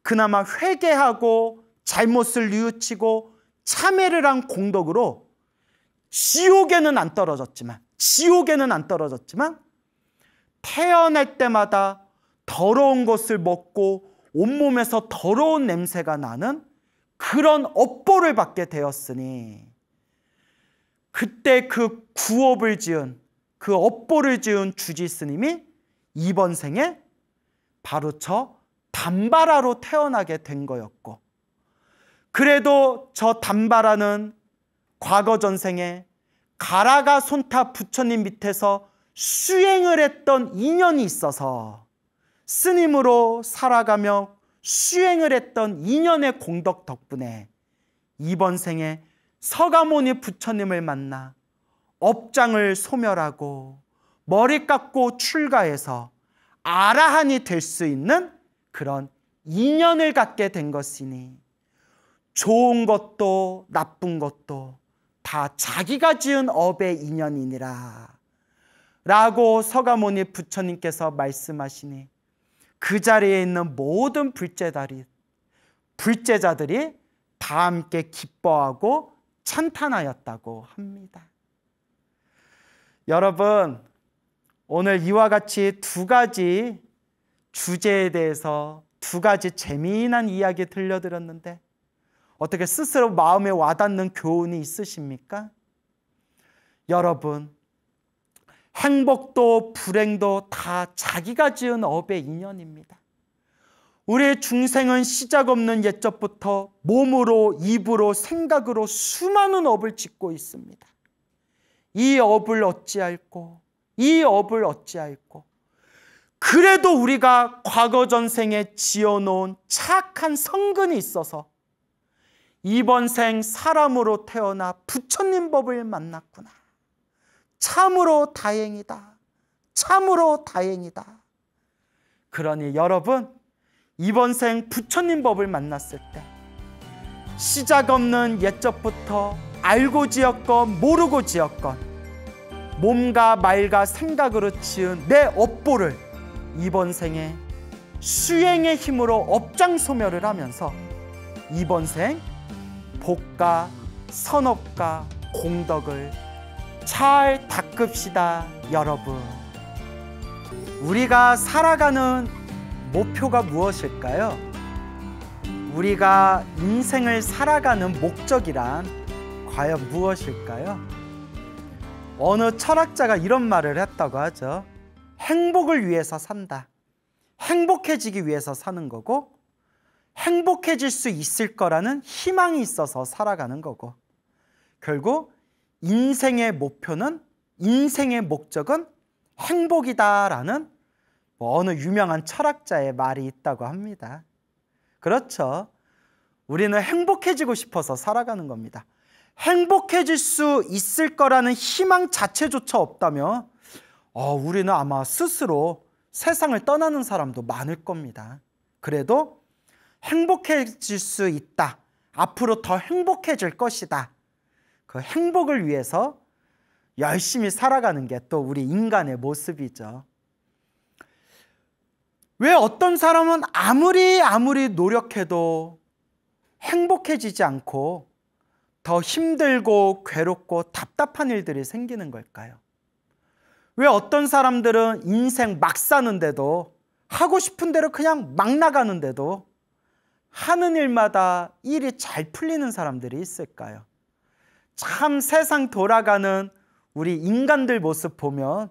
그나마 회개하고 잘못을 뉘우치고 참회를 한 공덕으로 지옥에는 안 떨어졌지만 태어날 때마다 더러운 것을 먹고 온몸에서 더러운 냄새가 나는 그런 업보를 받게 되었으니, 그때 그 구업을 지은, 그 업보를 지은 주지 스님이 이번 생에 바로 저 담바라로 태어나게 된 거였고, 그래도 저 담바라는 과거 전생에 가라가 손타 부처님 밑에서 수행을 했던 인연이 있어서 스님으로 살아가며 수행을 했던 인연의 공덕 덕분에 이번 생에 서가모니 부처님을 만나 업장을 소멸하고 머리 깎고 출가해서 아라한이 될 수 있는 그런 인연을 갖게 된 것이니, 좋은 것도 나쁜 것도 다 자기가 지은 업의 인연이니라 라고 서가모니 부처님께서 말씀하시니, 그 자리에 있는 모든 불제자들이 다 함께 기뻐하고 찬탄하였다고 합니다. 여러분, 오늘 이와 같이 두 가지 주제에 대해서 두 가지 재미난 이야기 들려드렸는데 어떻게 스스로 마음에 와닿는 교훈이 있으십니까? 여러분, 행복도 불행도 다 자기가 지은 업의 인연입니다. 우리의 중생은 시작 없는 옛적부터 몸으로, 입으로, 생각으로 수많은 업을 짓고 있습니다. 이 업을 어찌할꼬, 이 업을 어찌할꼬. 그래도 우리가 과거 전생에 지어놓은 착한 성근이 있어서 이번 생 사람으로 태어나 부처님 법을 만났구나. 참으로 다행이다. 참으로 다행이다. 그러니 여러분, 이번 생 부처님 법을 만났을 때 시작 없는 옛적부터 알고 지었건 모르고 지었건 몸과 말과 생각으로 지은 내 업보를 이번 생에 수행의 힘으로 업장 소멸을 하면서 이번 생 복과 선업과 공덕을 잘 닦읍시다. 여러분, 우리가 살아가는 목표가 무엇일까요? 우리가 인생을 살아가는 목적이란 과연 무엇일까요? 어느 철학자가 이런 말을 했다고 하죠. 행복을 위해서 산다. 행복해지기 위해서 사는 거고, 행복해질 수 있을 거라는 희망이 있어서 살아가는 거고, 결국 인생의 목표는, 인생의 목적은 행복이다라는 어느 유명한 철학자의 말이 있다고 합니다. 그렇죠. 우리는 행복해지고 싶어서 살아가는 겁니다. 행복해질 수 있을 거라는 희망 자체조차 없다면 우리는 아마 스스로 세상을 떠나는 사람도 많을 겁니다. 그래도 행복해질 수 있다. 앞으로 더 행복해질 것이다. 그 행복을 위해서 열심히 살아가는 게 또 우리 인간의 모습이죠. 왜 어떤 사람은 아무리 노력해도 행복해지지 않고 더 힘들고 괴롭고 답답한 일들이 생기는 걸까요? 왜 어떤 사람들은 인생 막 사는데도, 하고 싶은 대로 그냥 막 나가는데도 하는 일마다 일이 잘 풀리는 사람들이 있을까요? 참 세상 돌아가는 우리 인간들 모습 보면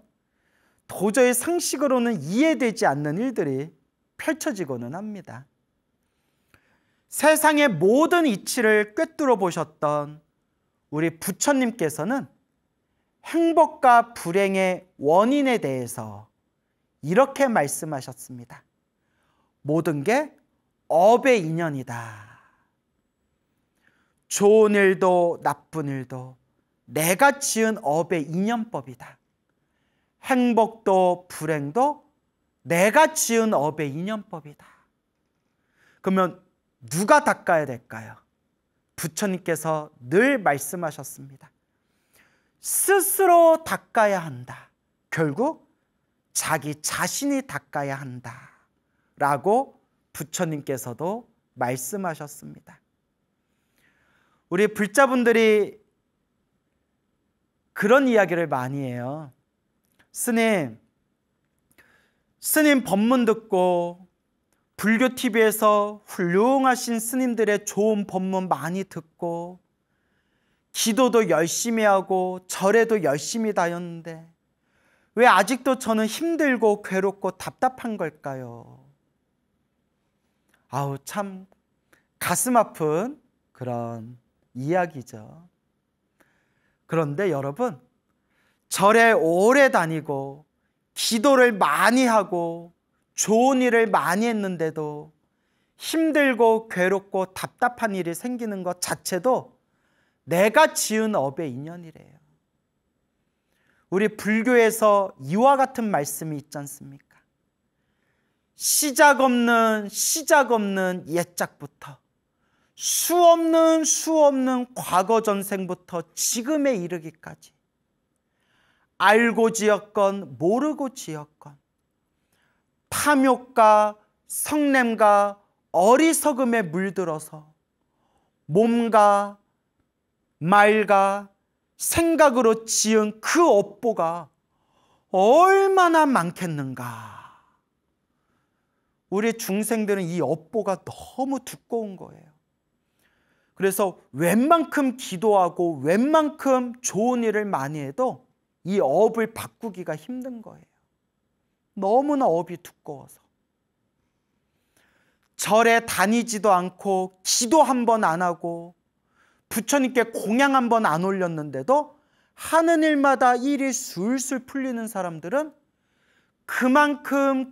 도저히 상식으로는 이해되지 않는 일들이 펼쳐지고는 합니다. 세상의 모든 이치를 꿰뚫어 보셨던 우리 부처님께서는 행복과 불행의 원인에 대해서 이렇게 말씀하셨습니다. 모든 게 업의 인연이다. 좋은 일도 나쁜 일도 내가 지은 업의 인연법이다. 행복도 불행도 내가 지은 업의 인연법이다. 그러면 누가 닦아야 될까요? 부처님께서 늘 말씀하셨습니다. 스스로 닦아야 한다. 결국 자기 자신이 닦아야 한다. 라고 부처님께서도 말씀하셨습니다. 우리 불자분들이 그런 이야기를 많이 해요. 스님 법문 듣고 불교 TV에서 훌륭하신 스님들의 좋은 법문 많이 듣고 기도도 열심히 하고 절에도 열심히 다녔는데 왜 아직도 저는 힘들고 괴롭고 답답한 걸까요? 아우, 참 가슴 아픈 그런 이야기죠. 그런데 여러분, 절에 오래 다니고 기도를 많이 하고 좋은 일을 많이 했는데도 힘들고 괴롭고 답답한 일이 생기는 것 자체도 내가 지은 업의 인연이래요. 우리 불교에서 이와 같은 말씀이 있지 않습니까? 시작 없는 옛작부터 수 없는 과거 전생부터 지금에 이르기까지 알고 지었건 모르고 지었건 탐욕과 성냄과 어리석음에 물들어서 몸과 말과 생각으로 지은 그 업보가 얼마나 많겠는가. 우리 중생들은 이 업보가 너무 두꺼운 거예요. 그래서 웬만큼 기도하고 웬만큼 좋은 일을 많이 해도 이 업을 바꾸기가 힘든 거예요. 너무나 업이 두꺼워서. 절에 다니지도 않고 기도 한 번 안 하고 부처님께 공양 한 번 안 올렸는데도 하는 일마다 일이 술술 풀리는 사람들은 그만큼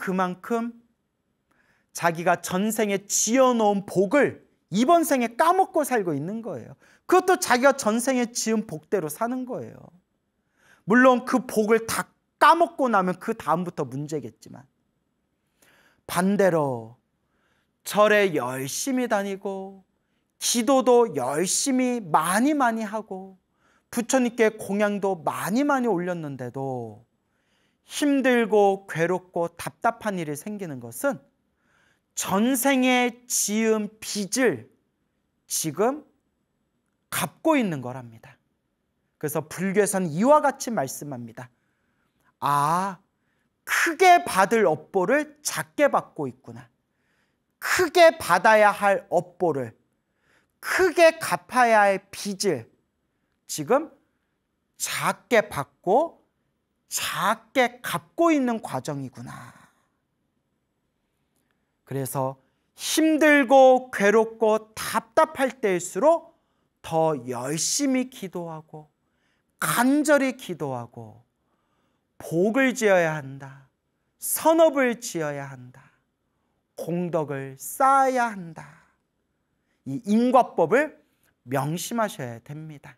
자기가 전생에 지어놓은 복을 이번 생에 까먹고 살고 있는 거예요. 그것도 자기가 전생에 지은 복대로 사는 거예요. 물론 그 복을 다 까먹고 나면 그 다음부터 문제겠지만, 반대로 절에 열심히 다니고 기도도 열심히 많이 하고 부처님께 공양도 많이 올렸는데도 힘들고 괴롭고 답답한 일이 생기는 것은 전생에 지은 빚을 지금 갚고 있는 거랍니다. 그래서 불교에서는 이와 같이 말씀합니다. 아, 크게 받을 업보를 작게 받고 있구나. 크게 받아야 할 업보를, 크게 갚아야 할 빚을 지금 작게 받고 작게 갚고 있는 과정이구나. 그래서 힘들고 괴롭고 답답할 때일수록 더 열심히 기도하고 간절히 기도하고 복을 지어야 한다. 선업을 지어야 한다. 공덕을 쌓아야 한다. 이 인과법을 명심하셔야 됩니다.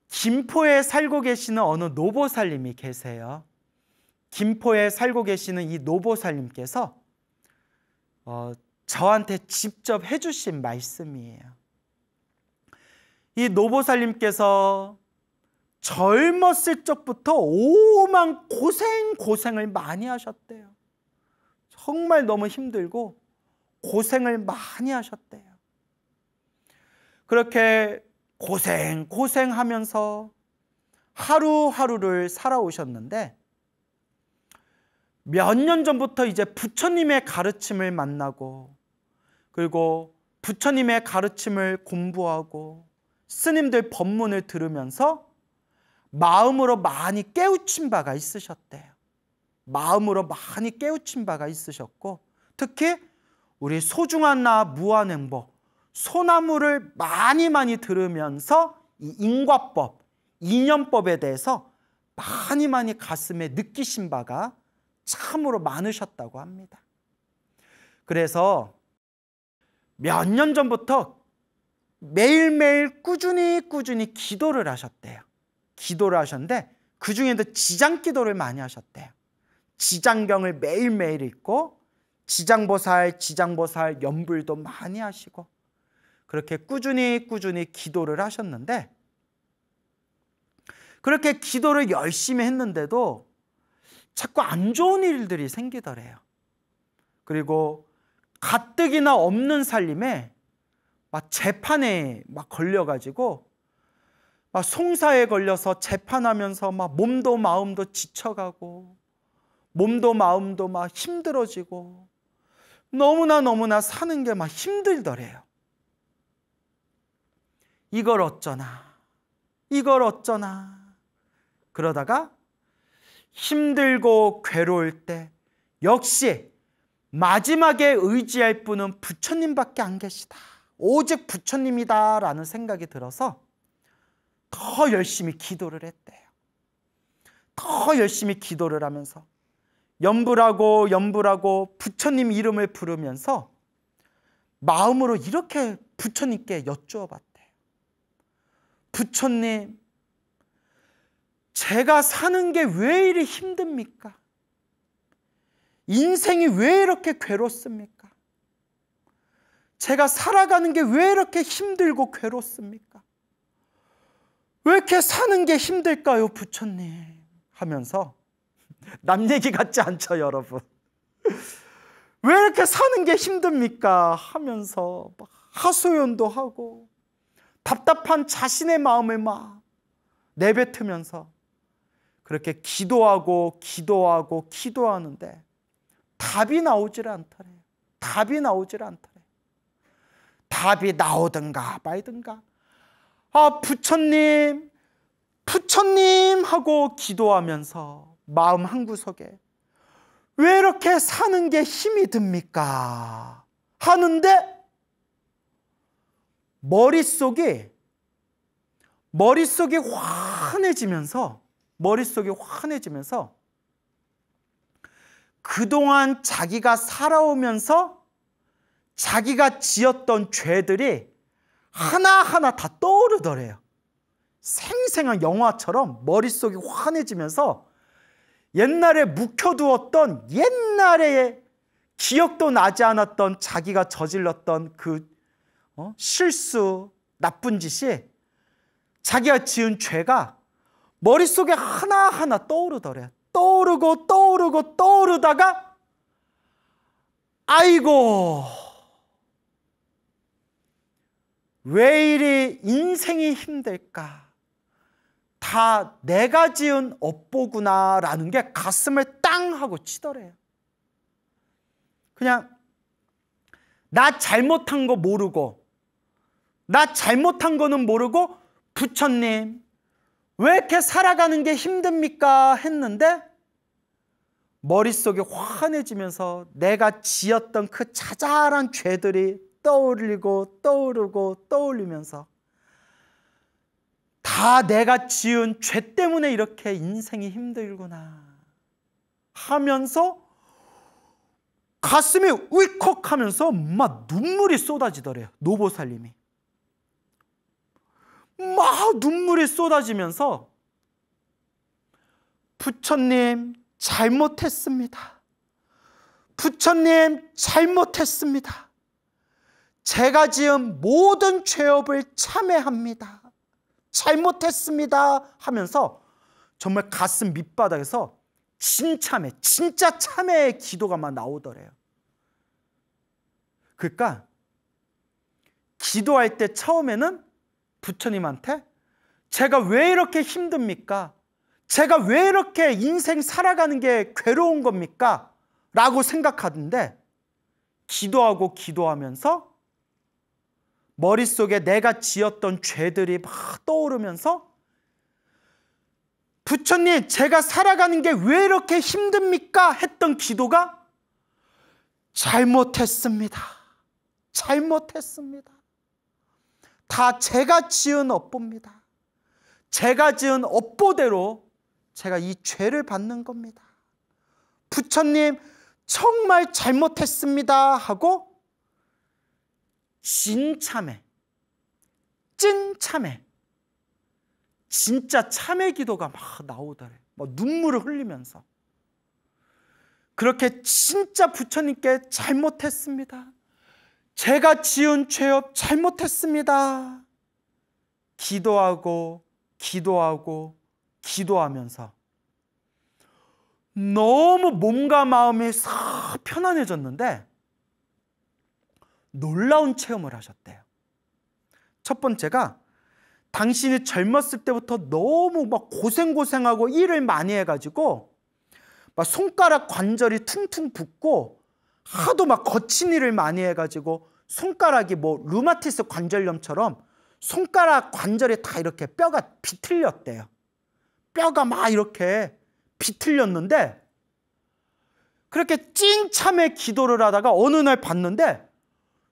김포에 살고 계시는 어느 노보살님이 계세요. 김포에 살고 계시는 이 노보살님께서 저한테 직접 해주신 말씀이에요. 이 노보살님께서 젊었을 적부터 오만 고생을 많이 하셨대요. 정말 너무 힘들고 고생을 많이 하셨대요. 그렇게 고생하면서 하루하루를 살아오셨는데, 몇 년 전부터 이제 부처님의 가르침을 만나고, 그리고 부처님의 가르침을 공부하고 스님들 법문을 들으면서 마음으로 많이 깨우친 바가 있으셨대요. 마음으로 많이 깨우친 바가 있으셨고, 특히 우리 소중한 나 무한행복, 소나무를 많이 들으면서 이 인과법, 인연법에 대해서 많이 가슴에 느끼신 바가 참으로 많으셨다고 합니다. 그래서 몇 년 전부터 매일매일 꾸준히 기도를 하셨대요. 기도를 하셨는데 그 중에도 지장기도를 많이 하셨대요. 지장경을 매일매일 읽고 지장보살 연불도 많이 하시고 그렇게 꾸준히 기도를 하셨는데, 그렇게 기도를 열심히 했는데도 자꾸 안 좋은 일들이 생기더래요. 그리고 가뜩이나 없는 살림에 막 재판에 막 걸려가지고 막 송사에 걸려서 재판하면서 막 몸도 마음도 지쳐가고 몸도 마음도 막 힘들어지고 너무나 사는 게 막 힘들더래요. 이걸 어쩌나 그러다가 힘들고 괴로울 때 역시 마지막에 의지할 분은 부처님밖에 안 계시다, 오직 부처님이다 라는 생각이 들어서 더 열심히 기도를 했대요. 더 열심히 기도를 하면서 연불하고 부처님 이름을 부르면서 마음으로 이렇게 부처님께 여쭈어봤대요. 부처님, 제가 사는 게 왜 이리 힘듭니까? 인생이 왜 이렇게 괴롭습니까? 제가 살아가는 게 왜 이렇게 힘들고 괴롭습니까? 왜 이렇게 사는 게 힘들까요, 부처님? 하면서, 남 얘기 같지 않죠, 여러분? 왜 이렇게 사는 게 힘듭니까? 하면서 막 하소연도 하고 답답한 자신의 마음을 막 내뱉으면서 그렇게 기도하는데 답이 나오질 않더래요. 답이 나오든가 말든가, 아, 부처님 하고 기도하면서 마음 한구석에 왜 이렇게 사는 게 힘이 듭니까? 하는데 머릿속이 환해지면서 그동안 자기가 살아오면서 자기가 지었던 죄들이 하나하나 다 떠오르더래요. 생생한 영화처럼 머릿속이 환해지면서 옛날에 묵혀두었던, 옛날에 기억도 나지 않았던 자기가 저질렀던 그 실수, 나쁜 짓이, 자기가 지은 죄가 머릿속에 하나하나 떠오르더래요. 떠오르다가 아이고, 왜 이리 인생이 힘들까? 다 내가 지은 업보구나 라는 게 가슴을 땅 하고 치더래요. 그냥 나 잘못한 거 모르고, 나 잘못한 거는 모르고 부처님 왜 이렇게 살아가는 게 힘듭니까? 했는데 머릿속이 환해지면서 내가 지었던 그 자잘한 죄들이 떠오르면서 다 내가 지은 죄 때문에 이렇게 인생이 힘들구나 하면서 가슴이 울컥하면서 막 눈물이 쏟아지더래요. 노보살님이 막 눈물이 쏟아지면서 부처님 잘못했습니다. 부처님 잘못했습니다. 제가 지은 모든 죄업을 참회합니다. 잘못했습니다 하면서 정말 가슴 밑바닥에서 진짜 참회의 기도가 막 나오더래요. 그러니까 기도할 때 처음에는 부처님한테 제가 왜 이렇게 힘듭니까? 제가 왜 이렇게 인생 살아가는 게 괴로운 겁니까? 라고 생각하던데, 기도하면서 머릿속에 내가 지었던 죄들이 막 떠오르면서 부처님 제가 살아가는 게 왜 이렇게 힘듭니까? 했던 기도가 잘못했습니다. 잘못했습니다. 다 제가 지은 업보입니다. 제가 지은 업보대로 제가 이 죄를 받는 겁니다. 부처님 정말 잘못했습니다 하고 진참회, 찐참회, 진짜 참회 기도가 막 나오더래. 막 눈물을 흘리면서 그렇게 진짜 부처님께 잘못했습니다. 제가 지은 죄업 잘못했습니다. 기도하고 기도하고 기도하면서 너무 몸과 마음이 싹 편안해졌는데 놀라운 체험을 하셨대요. 첫 번째가 당신이 젊었을 때부터 너무 막 고생하고 일을 많이 해가지고 막 손가락 관절이 퉁퉁 붓고 하도 막 거친 일을 많이 해가지고 손가락이 뭐 류마티스 관절염처럼 손가락 관절이 다 이렇게 뼈가 비틀렸대요. 뼈가 막 이렇게 비틀렸는데 그렇게 찐참회 기도를 하다가 어느 날 봤는데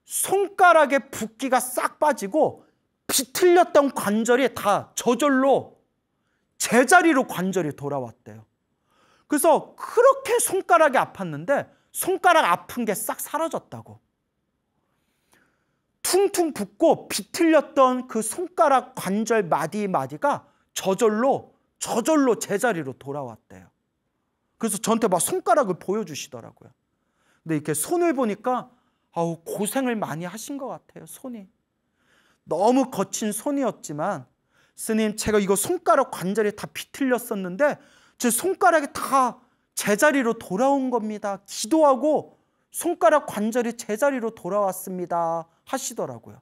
손가락에 붓기가 싹 빠지고 비틀렸던 관절이 다 저절로 제자리로 관절이 돌아왔대요. 그래서 그렇게 손가락이 아팠는데 손가락 아픈 게 싹 사라졌다고. 퉁퉁 붓고 비틀렸던 그 손가락 관절 마디마디가 저절로 제자리로 돌아왔대요. 그래서 저한테 막 손가락을 보여주시더라고요. 근데 이렇게 손을 보니까 아우 고생을 많이 하신 것 같아요. 손이 너무 거친 손이었지만 스님 제가 이거 손가락 관절이 다 비틀렸었는데 제 손가락이 다 제자리로 돌아온 겁니다. 기도하고 손가락 관절이 제자리로 돌아왔습니다 하시더라고요.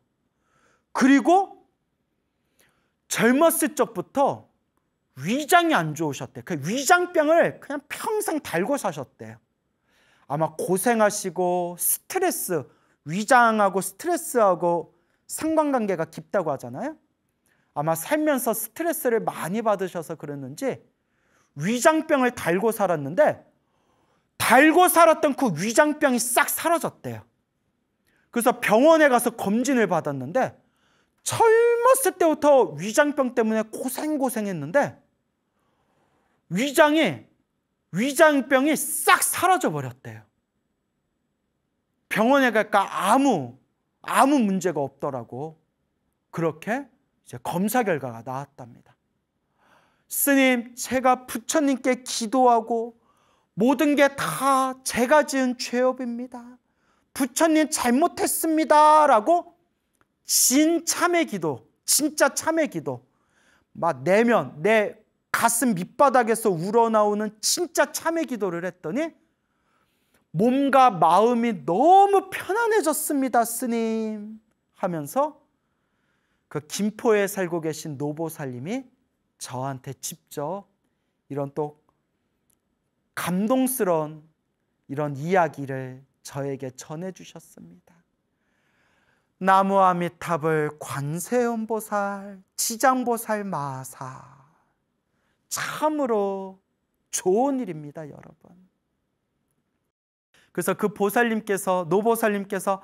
그리고 젊었을 적부터 위장이 안 좋으셨대요. 그 위장병을 그냥 평생 달고 사셨대요. 아마 고생하시고 스트레스, 위장하고 스트레스하고 상관관계가 깊다고 하잖아요. 아마 살면서 스트레스를 많이 받으셔서 그랬는지 위장병을 달고 살았는데 달고 살았던 그 위장병이 싹 사라졌대요. 그래서 병원에 가서 검진을 받았는데 젊었을 때부터 위장병 때문에 고생했는데 위장병이 싹 사라져 버렸대요. 병원에 갈까 아무 문제가 없더라고. 그렇게 이제 검사 결과가 나왔답니다. 스님, 제가 부처님께 기도하고 모든 게 다 제가 지은 죄업입니다. 부처님 잘못했습니다 라고 진참회 기도, 진짜 참회 기도 막 내면 내 가슴 밑바닥에서 우러나오는 진짜 참회 기도를 했더니 몸과 마음이 너무 편안해졌습니다, 스님 하면서 그 김포에 살고 계신 노보살님이 저한테 직접 이런 또 감동스러운 이런 이야기를 저에게 전해주셨습니다. 나무 아미타불 관세음보살 지장보살 마사 참으로 좋은 일입니다, 여러분. 그래서 그 보살님께서 노보살님께서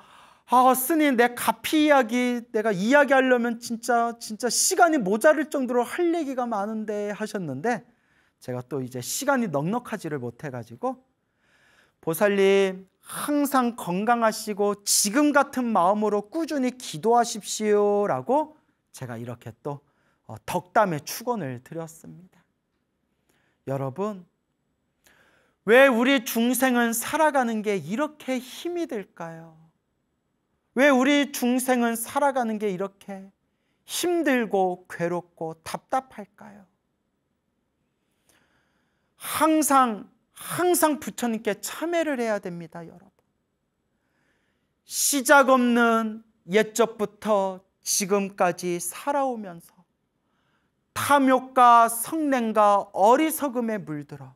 스님 내 가피 이야기 내가 이야기하려면 진짜 시간이 모자랄 정도로 할 얘기가 많은데 하셨는데 제가 또 이제 시간이 넉넉하지를 못해가지고 보살님 항상 건강하시고 지금 같은 마음으로 꾸준히 기도하십시오 라고 제가 이렇게 또 덕담의 축원을 드렸습니다. 여러분, 왜 우리 중생은 살아가는 게 이렇게 힘이 들까요? 왜 우리 중생은 살아가는 게 이렇게 힘들고 괴롭고 답답할까요? 항상 부처님께 참회를 해야 됩니다, 여러분. 시작 없는 옛적부터 지금까지 살아오면서 탐욕과 성냄과 어리석음에 물들어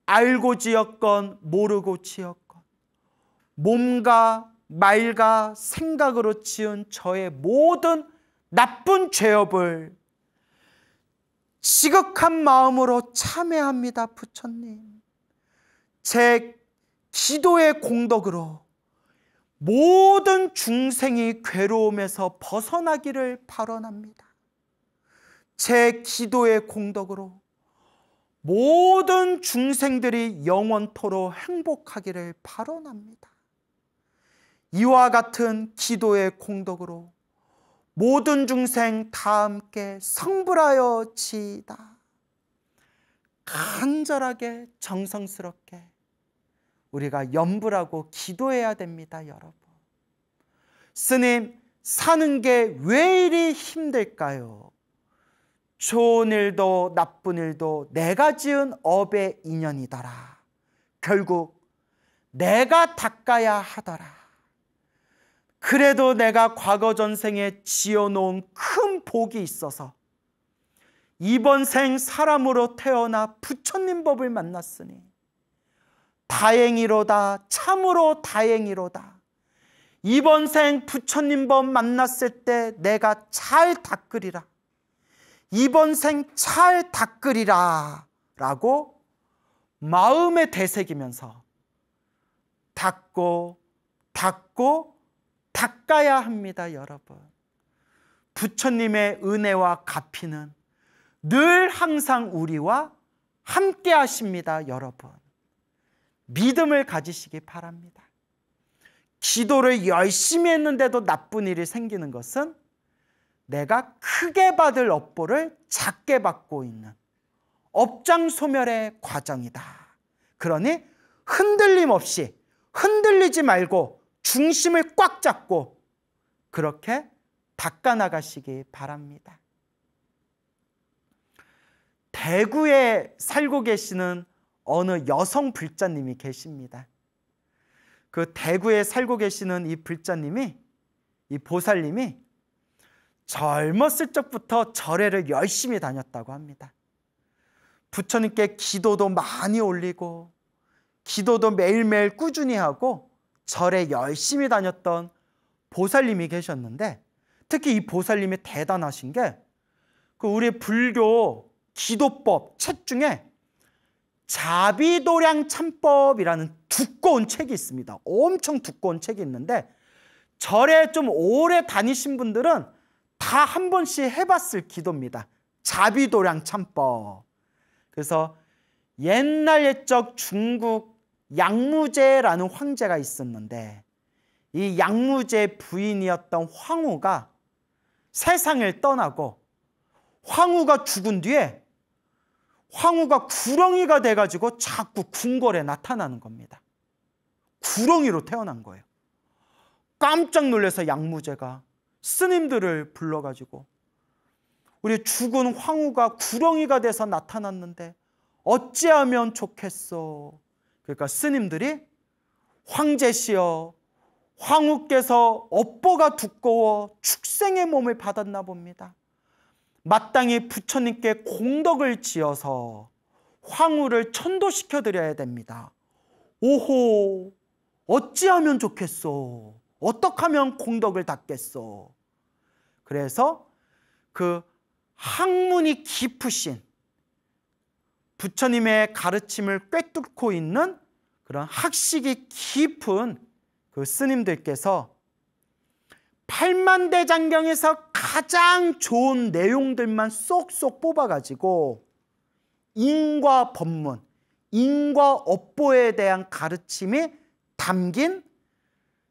알고 지었건 모르고 지었건 몸과 말과 생각으로 지은 저의 모든 나쁜 죄업을 지극한 마음으로 참회합니다, 부처님. 제 기도의 공덕으로 모든 중생이 괴로움에서 벗어나기를 발언합니다. 제 기도의 공덕으로 모든 중생들이 영원토록 행복하기를 발언합니다. 이와 같은 기도의 공덕으로 모든 중생 다 함께 성불하여 지이다. 간절하게 정성스럽게 우리가 염불하고 기도해야 됩니다, 여러분. 스님, 사는 게 왜 이리 힘들까요? 좋은 일도 나쁜 일도 내가 지은 업의 인연이더라. 결국 내가 닦아야 하더라. 그래도 내가 과거 전생에 지어놓은 큰 복이 있어서 이번 생 사람으로 태어나 부처님 법을 만났으니 다행이로다, 참으로 다행이로다. 이번 생 부처님 법 만났을 때 내가 잘 닦으리라. 이번 생 잘 닦으리라 라고 마음에 되새기면서 닦고 닦아야 합니다, 여러분. 부처님의 은혜와 가피는 늘 항상 우리와 함께 하십니다, 여러분. 믿음을 가지시기 바랍니다. 기도를 열심히 했는데도 나쁜 일이 생기는 것은 내가 크게 받을 업보를 작게 받고 있는 업장소멸의 과정이다. 그러니 흔들림 없이, 흔들리지 말고 중심을 꽉 잡고 그렇게 닦아나가시기 바랍니다. 대구에 살고 계시는 어느 여성 불자님이 계십니다. 그 대구에 살고 계시는 이 불자님이, 이 보살님이 젊었을 적부터 절에를 열심히 다녔다고 합니다. 부처님께 기도도 많이 올리고 기도도 매일매일 꾸준히 하고 절에 열심히 다녔던 보살님이 계셨는데, 특히 이 보살님이 대단하신 게 그 우리 불교 기도법 책 중에 자비도량 참법이라는 두꺼운 책이 있습니다. 엄청 두꺼운 책이 있는데 절에 좀 오래 다니신 분들은 다 한 번씩 해봤을 기도입니다. 자비도량 참법. 그래서 옛날 옛적 중국 양무제라는 황제가 있었는데 이 양무제 부인이었던 황후가 세상을 떠나고 황후가 죽은 뒤에 황후가 구렁이가 돼가지고 자꾸 궁궐에 나타나는 겁니다. 구렁이로 태어난 거예요. 깜짝 놀라서 양무제가 스님들을 불러가지고 우리 죽은 황후가 구렁이가 돼서 나타났는데 어찌하면 좋겠소. 그러니까 스님들이 황제시여, 황후께서 업보가 두꺼워 축생의 몸을 받았나 봅니다. 마땅히 부처님께 공덕을 지어서 황후를 천도시켜 드려야 됩니다. 오호, 어찌하면 좋겠소. 어떻게 하면 공덕을 닦겠소. 그래서 그 학문이 깊으신 부처님의 가르침을 꿰뚫고 있는 그런 학식이 깊은 그 스님들께서 팔만대장경에서 가장 좋은 내용들만 쏙쏙 뽑아가지고 인과 법문, 인과 업보에 대한 가르침이 담긴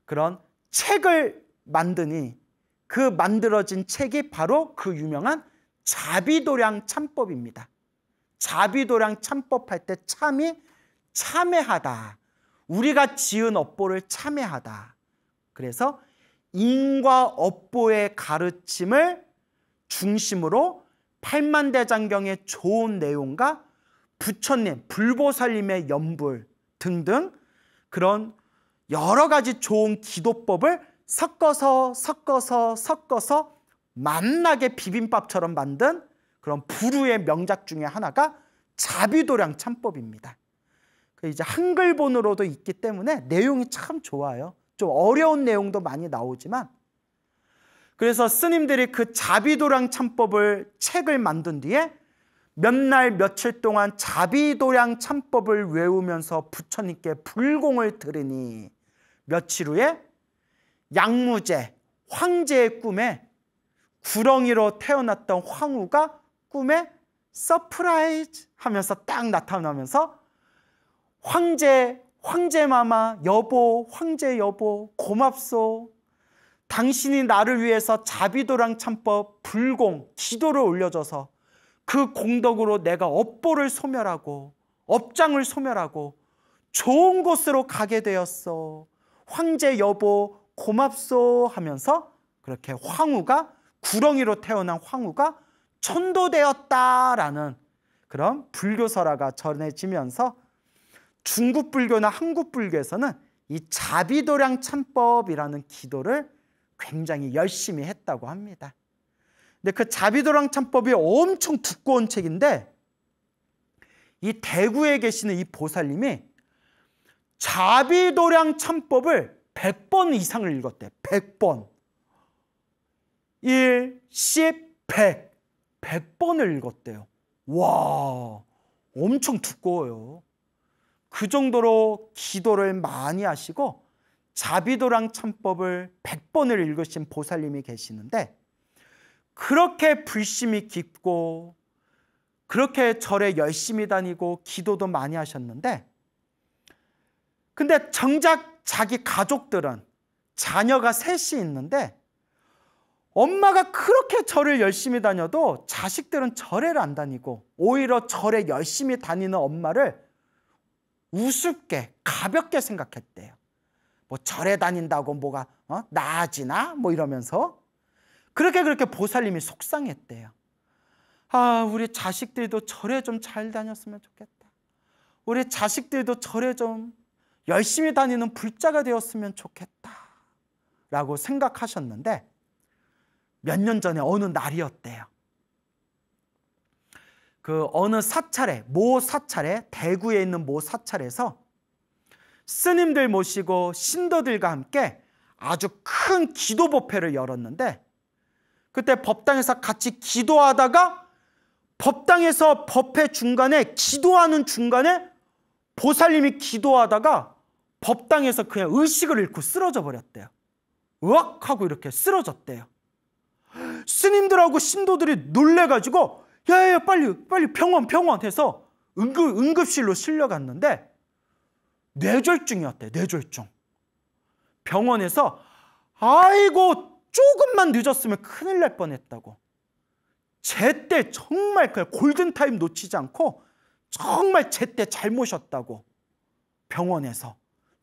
그런 책을 만드니 그 만들어진 책이 바로 그 유명한 자비도량 참법입니다. 자비도량 참법할 때 참이 참회하다. 우리가 지은 업보를 참회하다. 그래서 인과 업보의 가르침을 중심으로 팔만대장경의 좋은 내용과 부처님, 불보살님의 연불 등등 그런 여러 가지 좋은 기도법을 섞어서 맛나게 비빔밥처럼 만든 그런 불후의 명작 중에 하나가 자비도량 참법입니다. 이제 한글본으로도 있기 때문에 내용이 참 좋아요. 좀 어려운 내용도 많이 나오지만, 그래서 스님들이 그 자비도량 참법을 책을 만든 뒤에 몇 날 며칠 동안 자비도량 참법을 외우면서 부처님께 불공을 들으니 며칠 후에 양무제 황제의 꿈에 구렁이로 태어났던 황후가 꿈에 서프라이즈 하면서 딱 나타나면서 황제마마 여보, 황제 여보 고맙소. 당신이 나를 위해서 자비도량 참법 불공 기도를 올려줘서 그 공덕으로 내가 업보를 소멸하고 업장을 소멸하고 좋은 곳으로 가게 되었어. 황제 여보 고맙소 하면서 그렇게 황후가 구렁이로 태어난 황후가 천도되었다라는 그런 불교설화가 전해지면서 중국 불교나 한국 불교에서는 이 자비도량 참법이라는 기도를 굉장히 열심히 했다고 합니다. 근데 그 자비도량 참법이 엄청 두꺼운 책인데 이 대구에 계시는 이 보살님이 자비도량 참법을 100번 이상을 읽었대요. 100번. 1, 10, 100. 100번을 읽었대요. 와, 엄청 두꺼워요. 그 정도로 기도를 많이 하시고 자비도량 참법을 100번을 읽으신 보살님이 계시는데 그렇게 불심이 깊고 그렇게 절에 열심히 다니고 기도도 많이 하셨는데 근데 정작 자기 가족들은 자녀가 셋이 있는데 엄마가 그렇게 절을 열심히 다녀도 자식들은 절에를 안 다니고 오히려 절에 열심히 다니는 엄마를 우습게 가볍게 생각했대요. 뭐 절에 다닌다고 뭐가 나아지나? 뭐 이러면서 그렇게 보살님이 속상했대요. 아, 우리 자식들도 절에 좀 잘 다녔으면 좋겠다. 우리 자식들도 절에 좀 열심히 다니는 불자가 되었으면 좋겠다 라고 생각하셨는데 몇 년 전에 어느 날이었대요. 그 어느 사찰에 모 사찰에 대구에 있는 모 사찰에서 스님들 모시고 신도들과 함께 아주 큰 기도 법회를 열었는데 그때 법당에서 같이 기도하다가 법당에서 법회 중간에 기도하는 중간에 보살님이 기도하다가 법당에서 그냥 의식을 잃고 쓰러져 버렸대요. 으악 하고 이렇게 쓰러졌대요. 스님들하고 신도들이 놀래가지고 야야야 빨리 병원 해서 응급실로 실려갔는데 뇌졸중이었대. 뇌졸중. 병원에서 아이고 조금만 늦었으면 큰일 날 뻔했다고. 제때 정말 그 골든타임 놓치지 않고 정말 제때 잘 모셨다고. 병원에서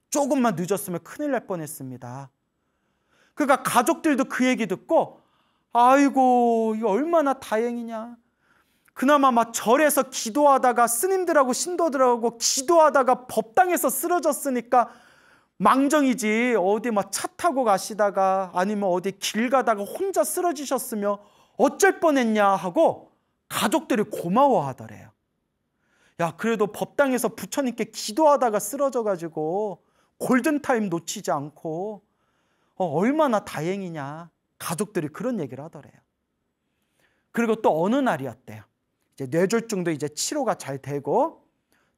조금만 늦었으면 큰일 날 뻔했습니다. 그러니까 가족들도 그 얘기 듣고 아이고 이거 얼마나 다행이냐. 그나마 막 절에서 기도하다가 스님들하고 신도들하고 기도하다가 법당에서 쓰러졌으니까 망정이지 어디 막 차 타고 가시다가 아니면 어디 길 가다가 혼자 쓰러지셨으면 어쩔 뻔했냐 하고 가족들이 고마워하더래요. 야, 그래도 법당에서 부처님께 기도하다가 쓰러져가지고 골든타임 놓치지 않고 얼마나 다행이냐. 가족들이 그런 얘기를 하더래요. 그리고 또 어느 날이었대요. 이제 뇌졸중도 이제 치료가 잘 되고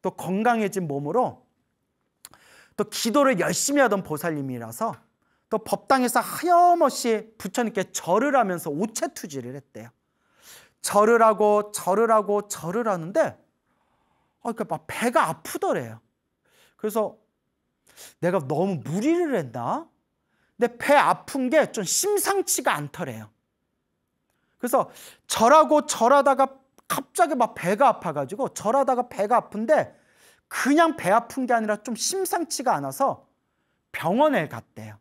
또 건강해진 몸으로 또 기도를 열심히 하던 보살님이라서 또 법당에서 하염없이 부처님께 절을 하면서 오체투지를 했대요. 절을 하고 하는데 그러니까 막 배가 아프더래요. 그래서 내가 너무 무리를 했나? 근데 배 아픈 게 좀 심상치가 않더래요. 그래서 절하다가 갑자기 막 배가 아파가지고 절하다가 배가 아픈데 그냥 배 아픈 게 아니라 좀 심상치가 않아서 병원에 갔대요.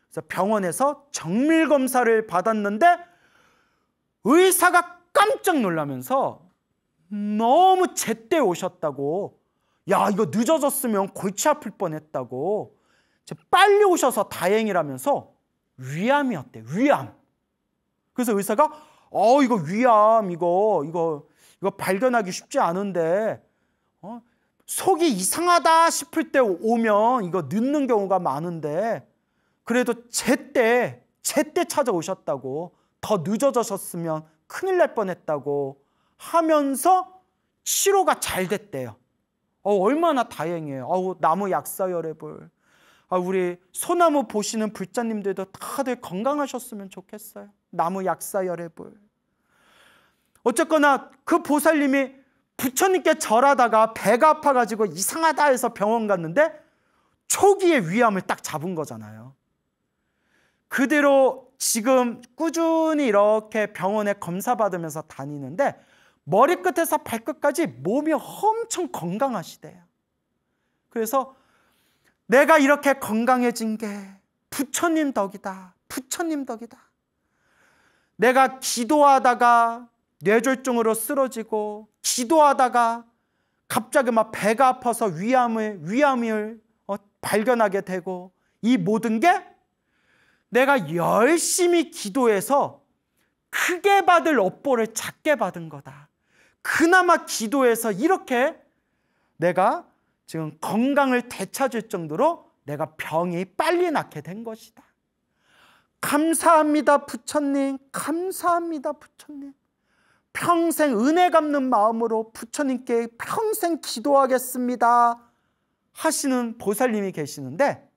그래서 병원에서 정밀검사를 받았는데 의사가 깜짝 놀라면서 너무 제때 오셨다고, 야 이거 늦어졌으면 골치 아플 뻔했다고, 빨리 오셔서 다행이라면서 위암이었대. 위암. 그래서 의사가 이거 위암 이거 발견하기 쉽지 않은데 속이 이상하다 싶을 때 오면 이거 늦는 경우가 많은데 그래도 제때 찾아오셨다고, 더 늦어졌으면 큰일 날 뻔했다고 하면서 치료가 잘 됐대요. 얼마나 다행이에요. 나무 약사열애불. 우리 소나무 보시는 불자님들도 다들 건강하셨으면 좋겠어요. 나무 약사열애불. 어쨌거나 그 보살님이 부처님께 절하다가 배가 아파가지고 이상하다 해서 병원 갔는데 초기의 위암을 딱 잡은 거잖아요. 그대로 지금 꾸준히 이렇게 병원에 검사받으면서 다니는데 머리끝에서 발끝까지 몸이 엄청 건강하시대요. 그래서 내가 이렇게 건강해진 게 부처님 덕이다. 부처님 덕이다. 내가 기도하다가 뇌졸중으로 쓰러지고 기도하다가 갑자기 막 배가 아파서 위암을 발견하게 되고 이 모든 게 내가 열심히 기도해서 크게 받을 업보를 작게 받은 거다. 그나마 기도해서 이렇게 내가 지금 건강을 되찾을 정도로 내가 병이 빨리 낫게 된 것이다. 감사합니다 부처님. 감사합니다 부처님. 평생 은혜 갚는 마음으로 부처님께 평생 기도하겠습니다 하시는 보살님이 계시는데,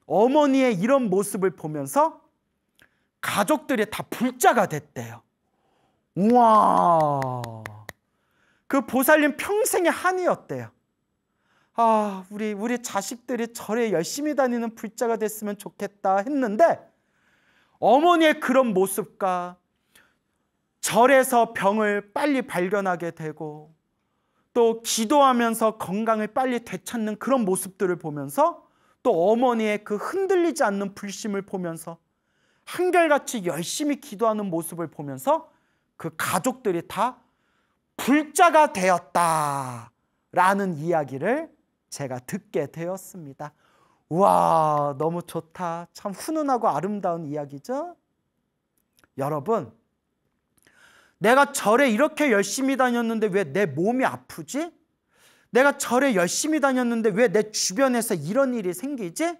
어머니의 이런 모습을 보면서 가족들이 다 불자가 됐대요. 우와, 그 보살님 평생의 한이었대요. 우리 자식들이 절에 열심히 다니는 불자가 됐으면 좋겠다 했는데, 어머니의 그런 모습과 절에서 병을 빨리 발견하게 되고 또 기도하면서 건강을 빨리 되찾는 그런 모습들을 보면서, 또 어머니의 그 흔들리지 않는 불심을 보면서 한결같이 열심히 기도하는 모습을 보면서 그 가족들이 다 불자가 되었다라는 이야기를 제가 듣게 되었습니다. 와, 너무 좋다. 참 훈훈하고 아름다운 이야기죠. 여러분, 내가 절에 이렇게 열심히 다녔는데 왜 내 몸이 아프지? 내가 절에 열심히 다녔는데 왜 내 주변에서 이런 일이 생기지?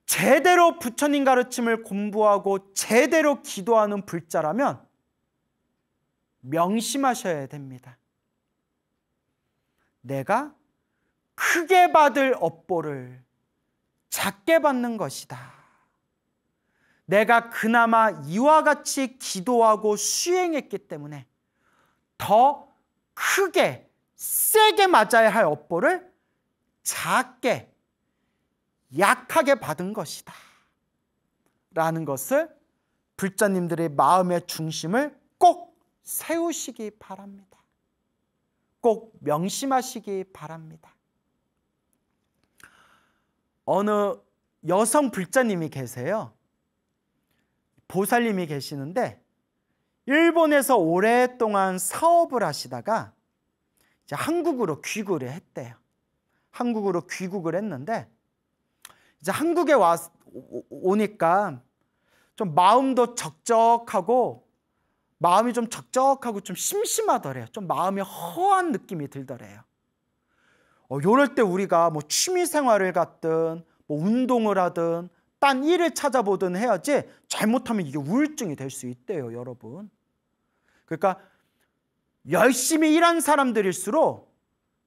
제대로 부처님 가르침을 공부하고 제대로 기도하는 불자라면 명심하셔야 됩니다. 내가 크게 받을 업보를 작게 받는 것이다. 내가 그나마 이와 같이 기도하고 수행했기 때문에 더 크게 세게 맞아야 할 업보를 작게 약하게 받은 것이다 라는 것을 불자님들의 마음의 중심을 꼭 세우시기 바랍니다. 꼭 명심하시기 바랍니다. 어느 여성 불자님이 계세요. 보살님이 계시는데 일본에서 오랫동안 사업을 하시다가 이제 한국으로 귀국을 했대요. 한국으로 귀국을 했는데 이제 한국에 오니까 좀 마음이 좀 적적하고 좀 심심하더래요. 좀 마음이 허한 느낌이 들더래요. 이럴 때 우리가 뭐 취미 생활을 갖든 뭐 운동을 하든 딴 일을 찾아보든 해야지, 잘못하면 이게 우울증이 될 수 있대요, 여러분. 그러니까 열심히 일한 사람들일수록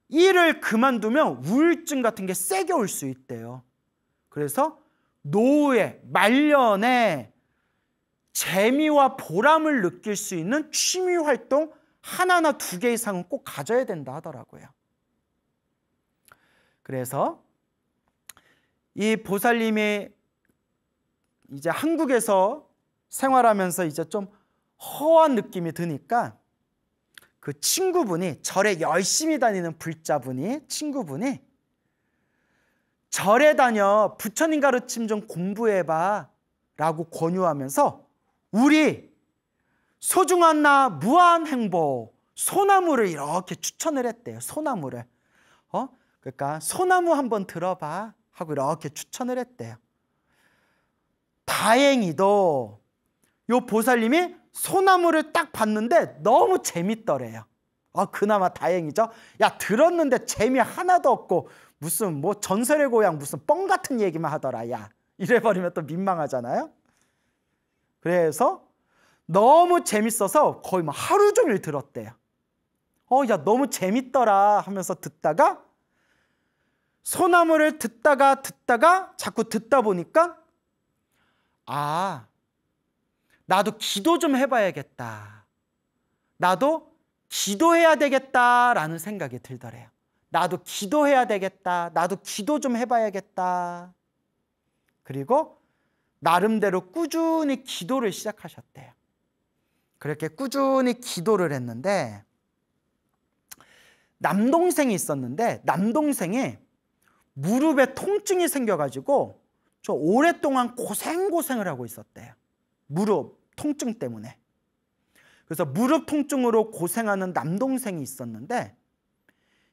일을 그만두면 우울증 같은 게 세게 올 수 있대요. 그래서 노후에, 말년에 재미와 보람을 느낄 수 있는 취미 활동 하나나 두 개 이상은 꼭 가져야 된다 하더라고요. 그래서 이 보살님이 이제 한국에서 생활하면서 이제 좀 허한 느낌이 드니까 그 친구분이, 절에 열심히 다니는 친구분이 절에 다녀 부처님 가르침 좀 공부해봐 라고 권유하면서 우리 소중한 나 무한행복 소나무를 이렇게 추천을 했대요. 소나무를. 그러니까 소나무 한번 들어봐 하고 이렇게 추천을 했대요. 다행히도 요 보살님이 소나무를 딱 봤는데 너무 재밌더래요. 그나마 다행이죠. 야, 들었는데 재미 하나도 없고 무슨 뭐 전설의 고향 무슨 뻥 같은 얘기만 하더라. 야, 이래버리면 또 민망하잖아요. 그래서 너무 재밌어서 거의 막 하루 종일 들었대요. 야, 너무 재밌더라 하면서 듣다가 소나무를 듣다가 자꾸 듣다 보니까 나도 기도 좀 해봐야겠다. 나도 기도해야 되겠다라는 생각이 들더래요. 나도 기도해야 되겠다. 나도 기도 좀 해봐야겠다. 그리고 나름대로 꾸준히 기도를 시작하셨대요. 그렇게 꾸준히 기도를 했는데 남동생이 있었는데 남동생이 무릎에 통증이 생겨가지고 저 오랫동안 고생을 하고 있었대요. 무릎 통증 때문에. 그래서 무릎 통증으로 고생하는 남동생이 있었는데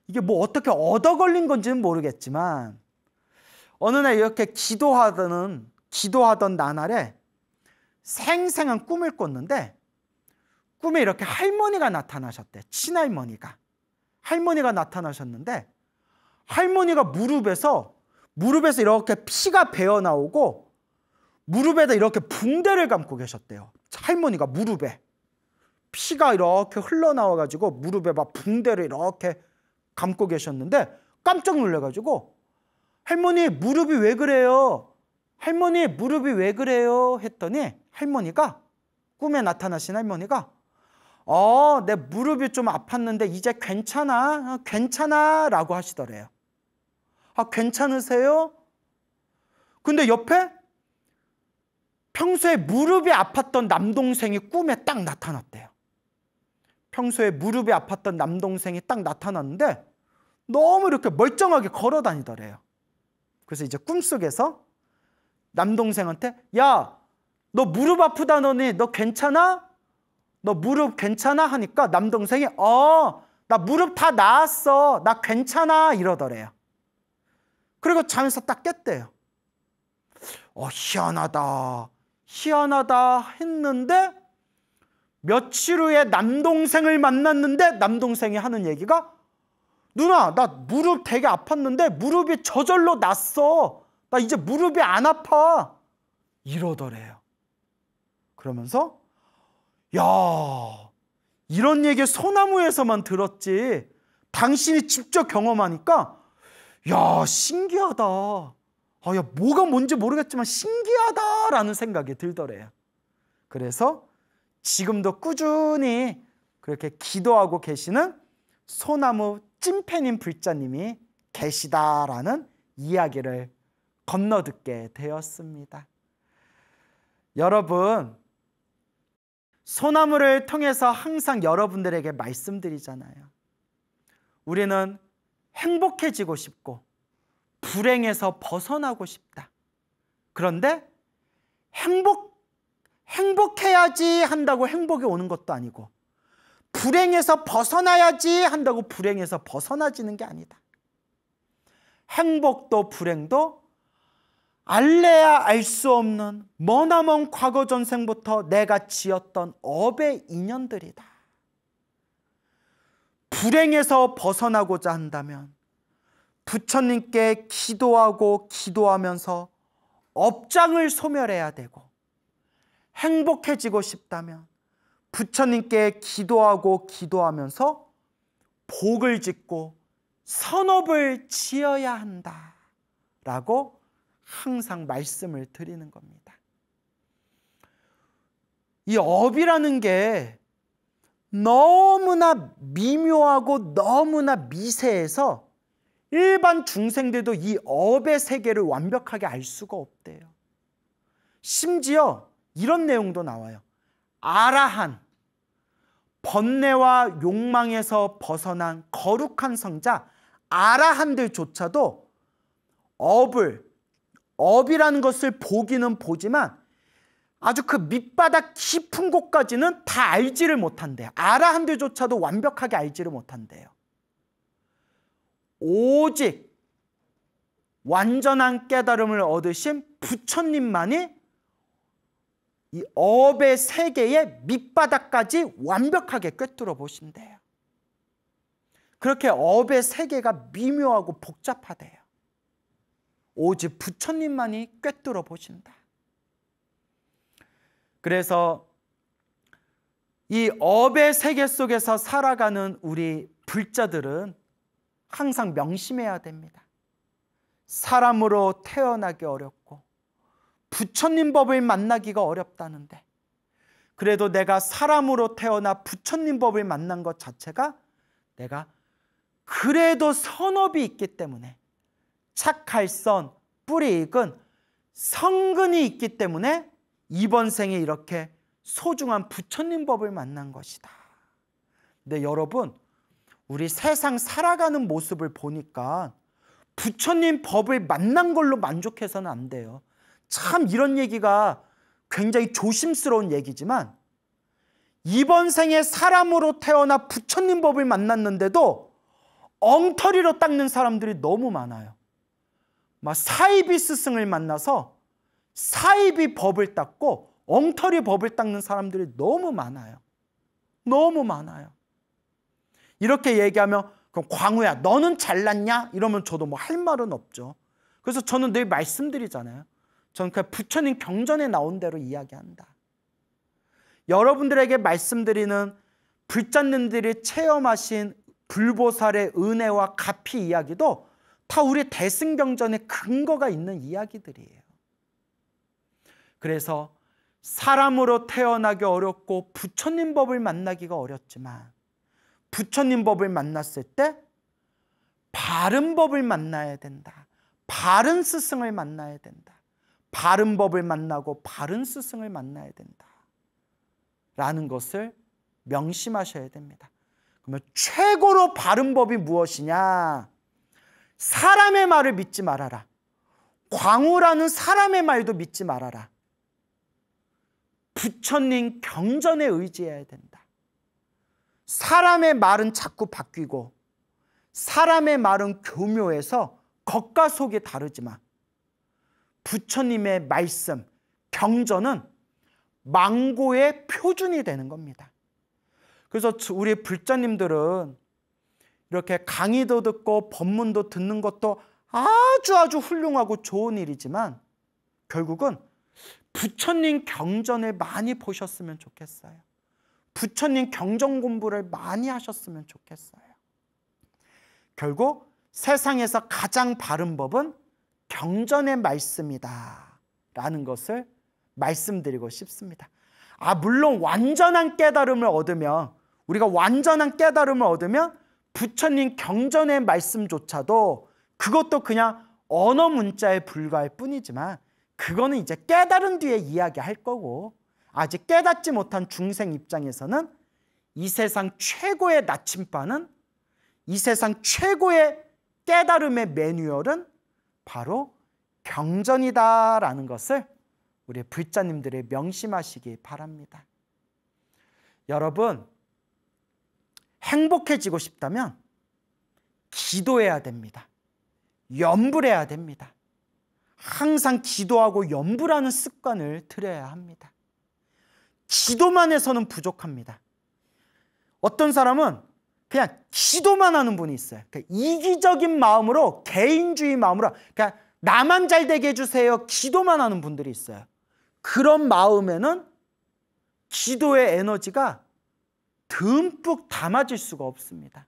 이게 뭐 어떻게 얻어 걸린 건지는 모르겠지만 어느 날 이렇게 기도하던 나날에 생생한 꿈을 꿨는데 꿈에 이렇게 할머니가 나타나셨대. 친할머니가. 할머니가 나타나셨는데 할머니가 무릎에서 이렇게 피가 배어 나오고 무릎에다 이렇게 붕대를 감고 계셨대요. 할머니가 무릎에 피가 이렇게 흘러나와가지고 무릎에 막 붕대를 이렇게 감고 계셨는데 깜짝 놀라가지고 할머니 무릎이 왜 그래요? 할머니 무릎이 왜 그래요? 했더니 할머니가 꿈에 나타나신 할머니가 내 무릎이 좀 아팠는데 이제 괜찮아? 괜찮아 라고 하시더래요. 괜찮으세요? 근데 옆에 평소에 무릎이 아팠던 남동생이 꿈에 딱 나타났대요. 평소에 무릎이 아팠던 남동생이 딱 나타났는데 너무 이렇게 멀쩡하게 걸어 다니더래요. 그래서 이제 꿈속에서 남동생한테 야, 너 무릎 아프다더니 너 괜찮아? 너 무릎 괜찮아? 하니까 남동생이 나 무릎 다 나았어. 나 괜찮아 이러더래요. 그리고 잠에서 딱 깼대요. 희한하다 했는데 며칠 후에 남동생을 만났는데 남동생이 하는 얘기가 누나, 나 무릎 되게 아팠는데 무릎이 저절로 났어. 나 이제 무릎이 안 아파. 이러더래요. 그러면서 야, 이런 얘기 소나무에서만 들었지 당신이 직접 경험하니까 야, 신기하다. 야, 뭐가 뭔지 모르겠지만 신기하다라는 생각이 들더래요. 그래서 지금도 꾸준히 그렇게 기도하고 계시는 소나무 찐팬인 불자님이 계시다라는 이야기를 건너듣게 되었습니다. 여러분, 소나무를 통해서 항상 여러분들에게 말씀드리잖아요. 우리는 행복해지고 싶고 불행에서 벗어나고 싶다. 그런데 행복해야지 한다고 행복이 오는 것도 아니고 불행에서 벗어나야지 한다고 불행에서 벗어나지는 게 아니다. 행복도 불행도 알래야 알 수 없는 머나먼 과거 전생부터 내가 지었던 업의 인연들이다. 불행에서 벗어나고자 한다면 부처님께 기도하면서 업장을 소멸해야 되고, 행복해지고 싶다면 부처님께 기도하면서 복을 짓고 선업을 지어야 한다라고 항상 말씀을 드리는 겁니다. 이 업이라는 게 너무나 미묘하고 너무나 미세해서 일반 중생들도 이 업의 세계를 완벽하게 알 수가 없대요. 심지어 이런 내용도 나와요. 아라한, 번뇌와 욕망에서 벗어난 거룩한 성자 아라한들조차도 업이라는 것을 보기는 보지만 아주 그 밑바닥 깊은 곳까지는 다 알지를 못한대요. 아라한들조차도 완벽하게 알지를 못한대요. 오직 완전한 깨달음을 얻으신 부처님만이 이 업의 세계의 밑바닥까지 완벽하게 꿰뚫어 보신대요. 그렇게 업의 세계가 미묘하고 복잡하대요. 오직 부처님만이 꿰뚫어 보신다. 그래서 이 업의 세계 속에서 살아가는 우리 불자들은 항상 명심해야 됩니다. 사람으로 태어나기 어렵고 부처님 법을 만나기가 어렵다는데, 그래도 내가 사람으로 태어나 부처님 법을 만난 것 자체가 내가 그래도 선업이 있기 때문에, 착할선 뿌리 익은 성근이 있기 때문에 이번 생에 이렇게 소중한 부처님 법을 만난 것이다. 근데 여러분, 우리 세상 살아가는 모습을 보니까 부처님 법을 만난 걸로 만족해서는 안 돼요. 참 이런 얘기가 굉장히 조심스러운 얘기지만, 이번 생에 사람으로 태어나 부처님 법을 만났는데도 엉터리로 닦는 사람들이 너무 많아요. 막 사이비 스승을 만나서 사이비 법을 닦고 엉터리 법을 닦는 사람들이 너무 많아요. 너무 많아요. 이렇게 얘기하면, 그럼 광우야 너는 잘났냐? 이러면 저도 뭐 할 말은 없죠. 그래서 저는 늘 말씀드리잖아요. 저는 그냥 부처님 경전에 나온 대로 이야기한다. 여러분들에게 말씀드리는 불자님들이 체험하신 불보살의 은혜와 가피 이야기도 다 우리 대승경전에 근거가 있는 이야기들이에요. 그래서 사람으로 태어나기 어렵고 부처님 법을 만나기가 어렵지만, 부처님 법을 만났을 때 바른 법을 만나야 된다. 바른 스승을 만나야 된다. 바른 법을 만나고 바른 스승을 만나야 된다. 라는 것을 명심하셔야 됩니다. 그러면 최고로 바른 법이 무엇이냐? 사람의 말을 믿지 말아라. 광우라는 사람의 말도 믿지 말아라. 부처님 경전에 의지해야 된다. 사람의 말은 자꾸 바뀌고, 사람의 말은 교묘해서 겉과 속이 다르지만, 부처님의 말씀, 경전은 망고의 표준이 되는 겁니다. 그래서 우리 불자님들은 이렇게 강의도 듣고 법문도 듣는 것도 아주 훌륭하고 좋은 일이지만, 결국은 부처님 경전을 많이 보셨으면 좋겠어요. 부처님 경전 공부를 많이 하셨으면 좋겠어요. 결국 세상에서 가장 바른 법은 경전의 말씀이다 라는 것을 말씀드리고 싶습니다. 물론 완전한 깨달음을 얻으면, 우리가 완전한 깨달음을 얻으면 부처님 경전의 말씀조차도 그것도 그냥 언어 문자에 불과할 뿐이지만, 그거는 이제 깨달은 뒤에 이야기할 거고, 아직 깨닫지 못한 중생 입장에서는 이 세상 최고의 나침반은, 이 세상 최고의 깨달음의 매뉴얼은 바로 경전이다라는 것을 우리 불자님들이 명심하시기 바랍니다. 여러분, 행복해지고 싶다면 기도해야 됩니다. 염불해야 됩니다. 항상 기도하고 염불하는 습관을 들여야 합니다. 기도만 해서는 부족합니다. 어떤 사람은 그냥 기도만 하는 분이 있어요. 그러니까 이기적인 마음으로, 개인주의 마음으로, 그냥 나만 잘 되게 해주세요, 기도만 하는 분들이 있어요. 그런 마음에는 기도의 에너지가 듬뿍 담아질 수가 없습니다.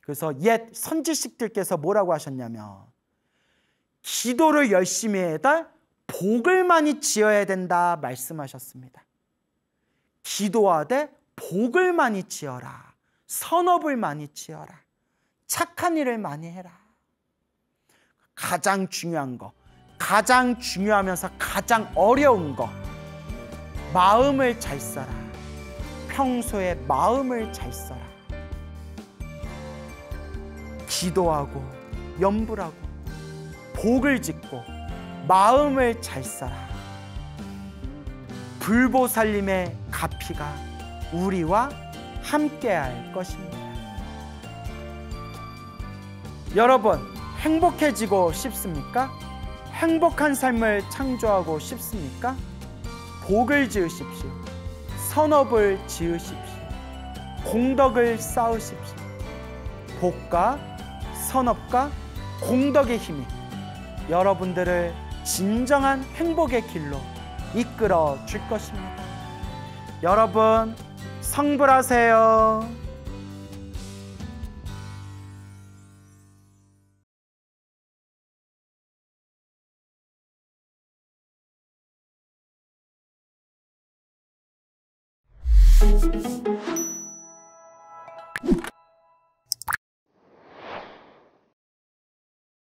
그래서 옛 선지식들께서 뭐라고 하셨냐면, 기도를 열심히 해다 복을 많이 지어야 된다 말씀하셨습니다. 기도하되 복을 많이 지어라. 선업을 많이 지어라. 착한 일을 많이 해라. 가장 중요한 거, 가장 중요하면서 가장 어려운 거, 마음을 잘 써라. 평소에 마음을 잘 써라. 기도하고 염불하고 복을 짓고 마음을 잘 써라. 불보살님의 가피가 우리와 함께할 것입니다. 여러분, 행복해지고 싶습니까? 행복한 삶을 창조하고 싶습니까? 복을 지으십시오. 선업을 지으십시오. 공덕을 쌓으십시오. 복과 선업과 공덕의 힘이 여러분들을 진정한 행복의 길로 이끌어 줄 것입니다. 여러분, 성불하세요.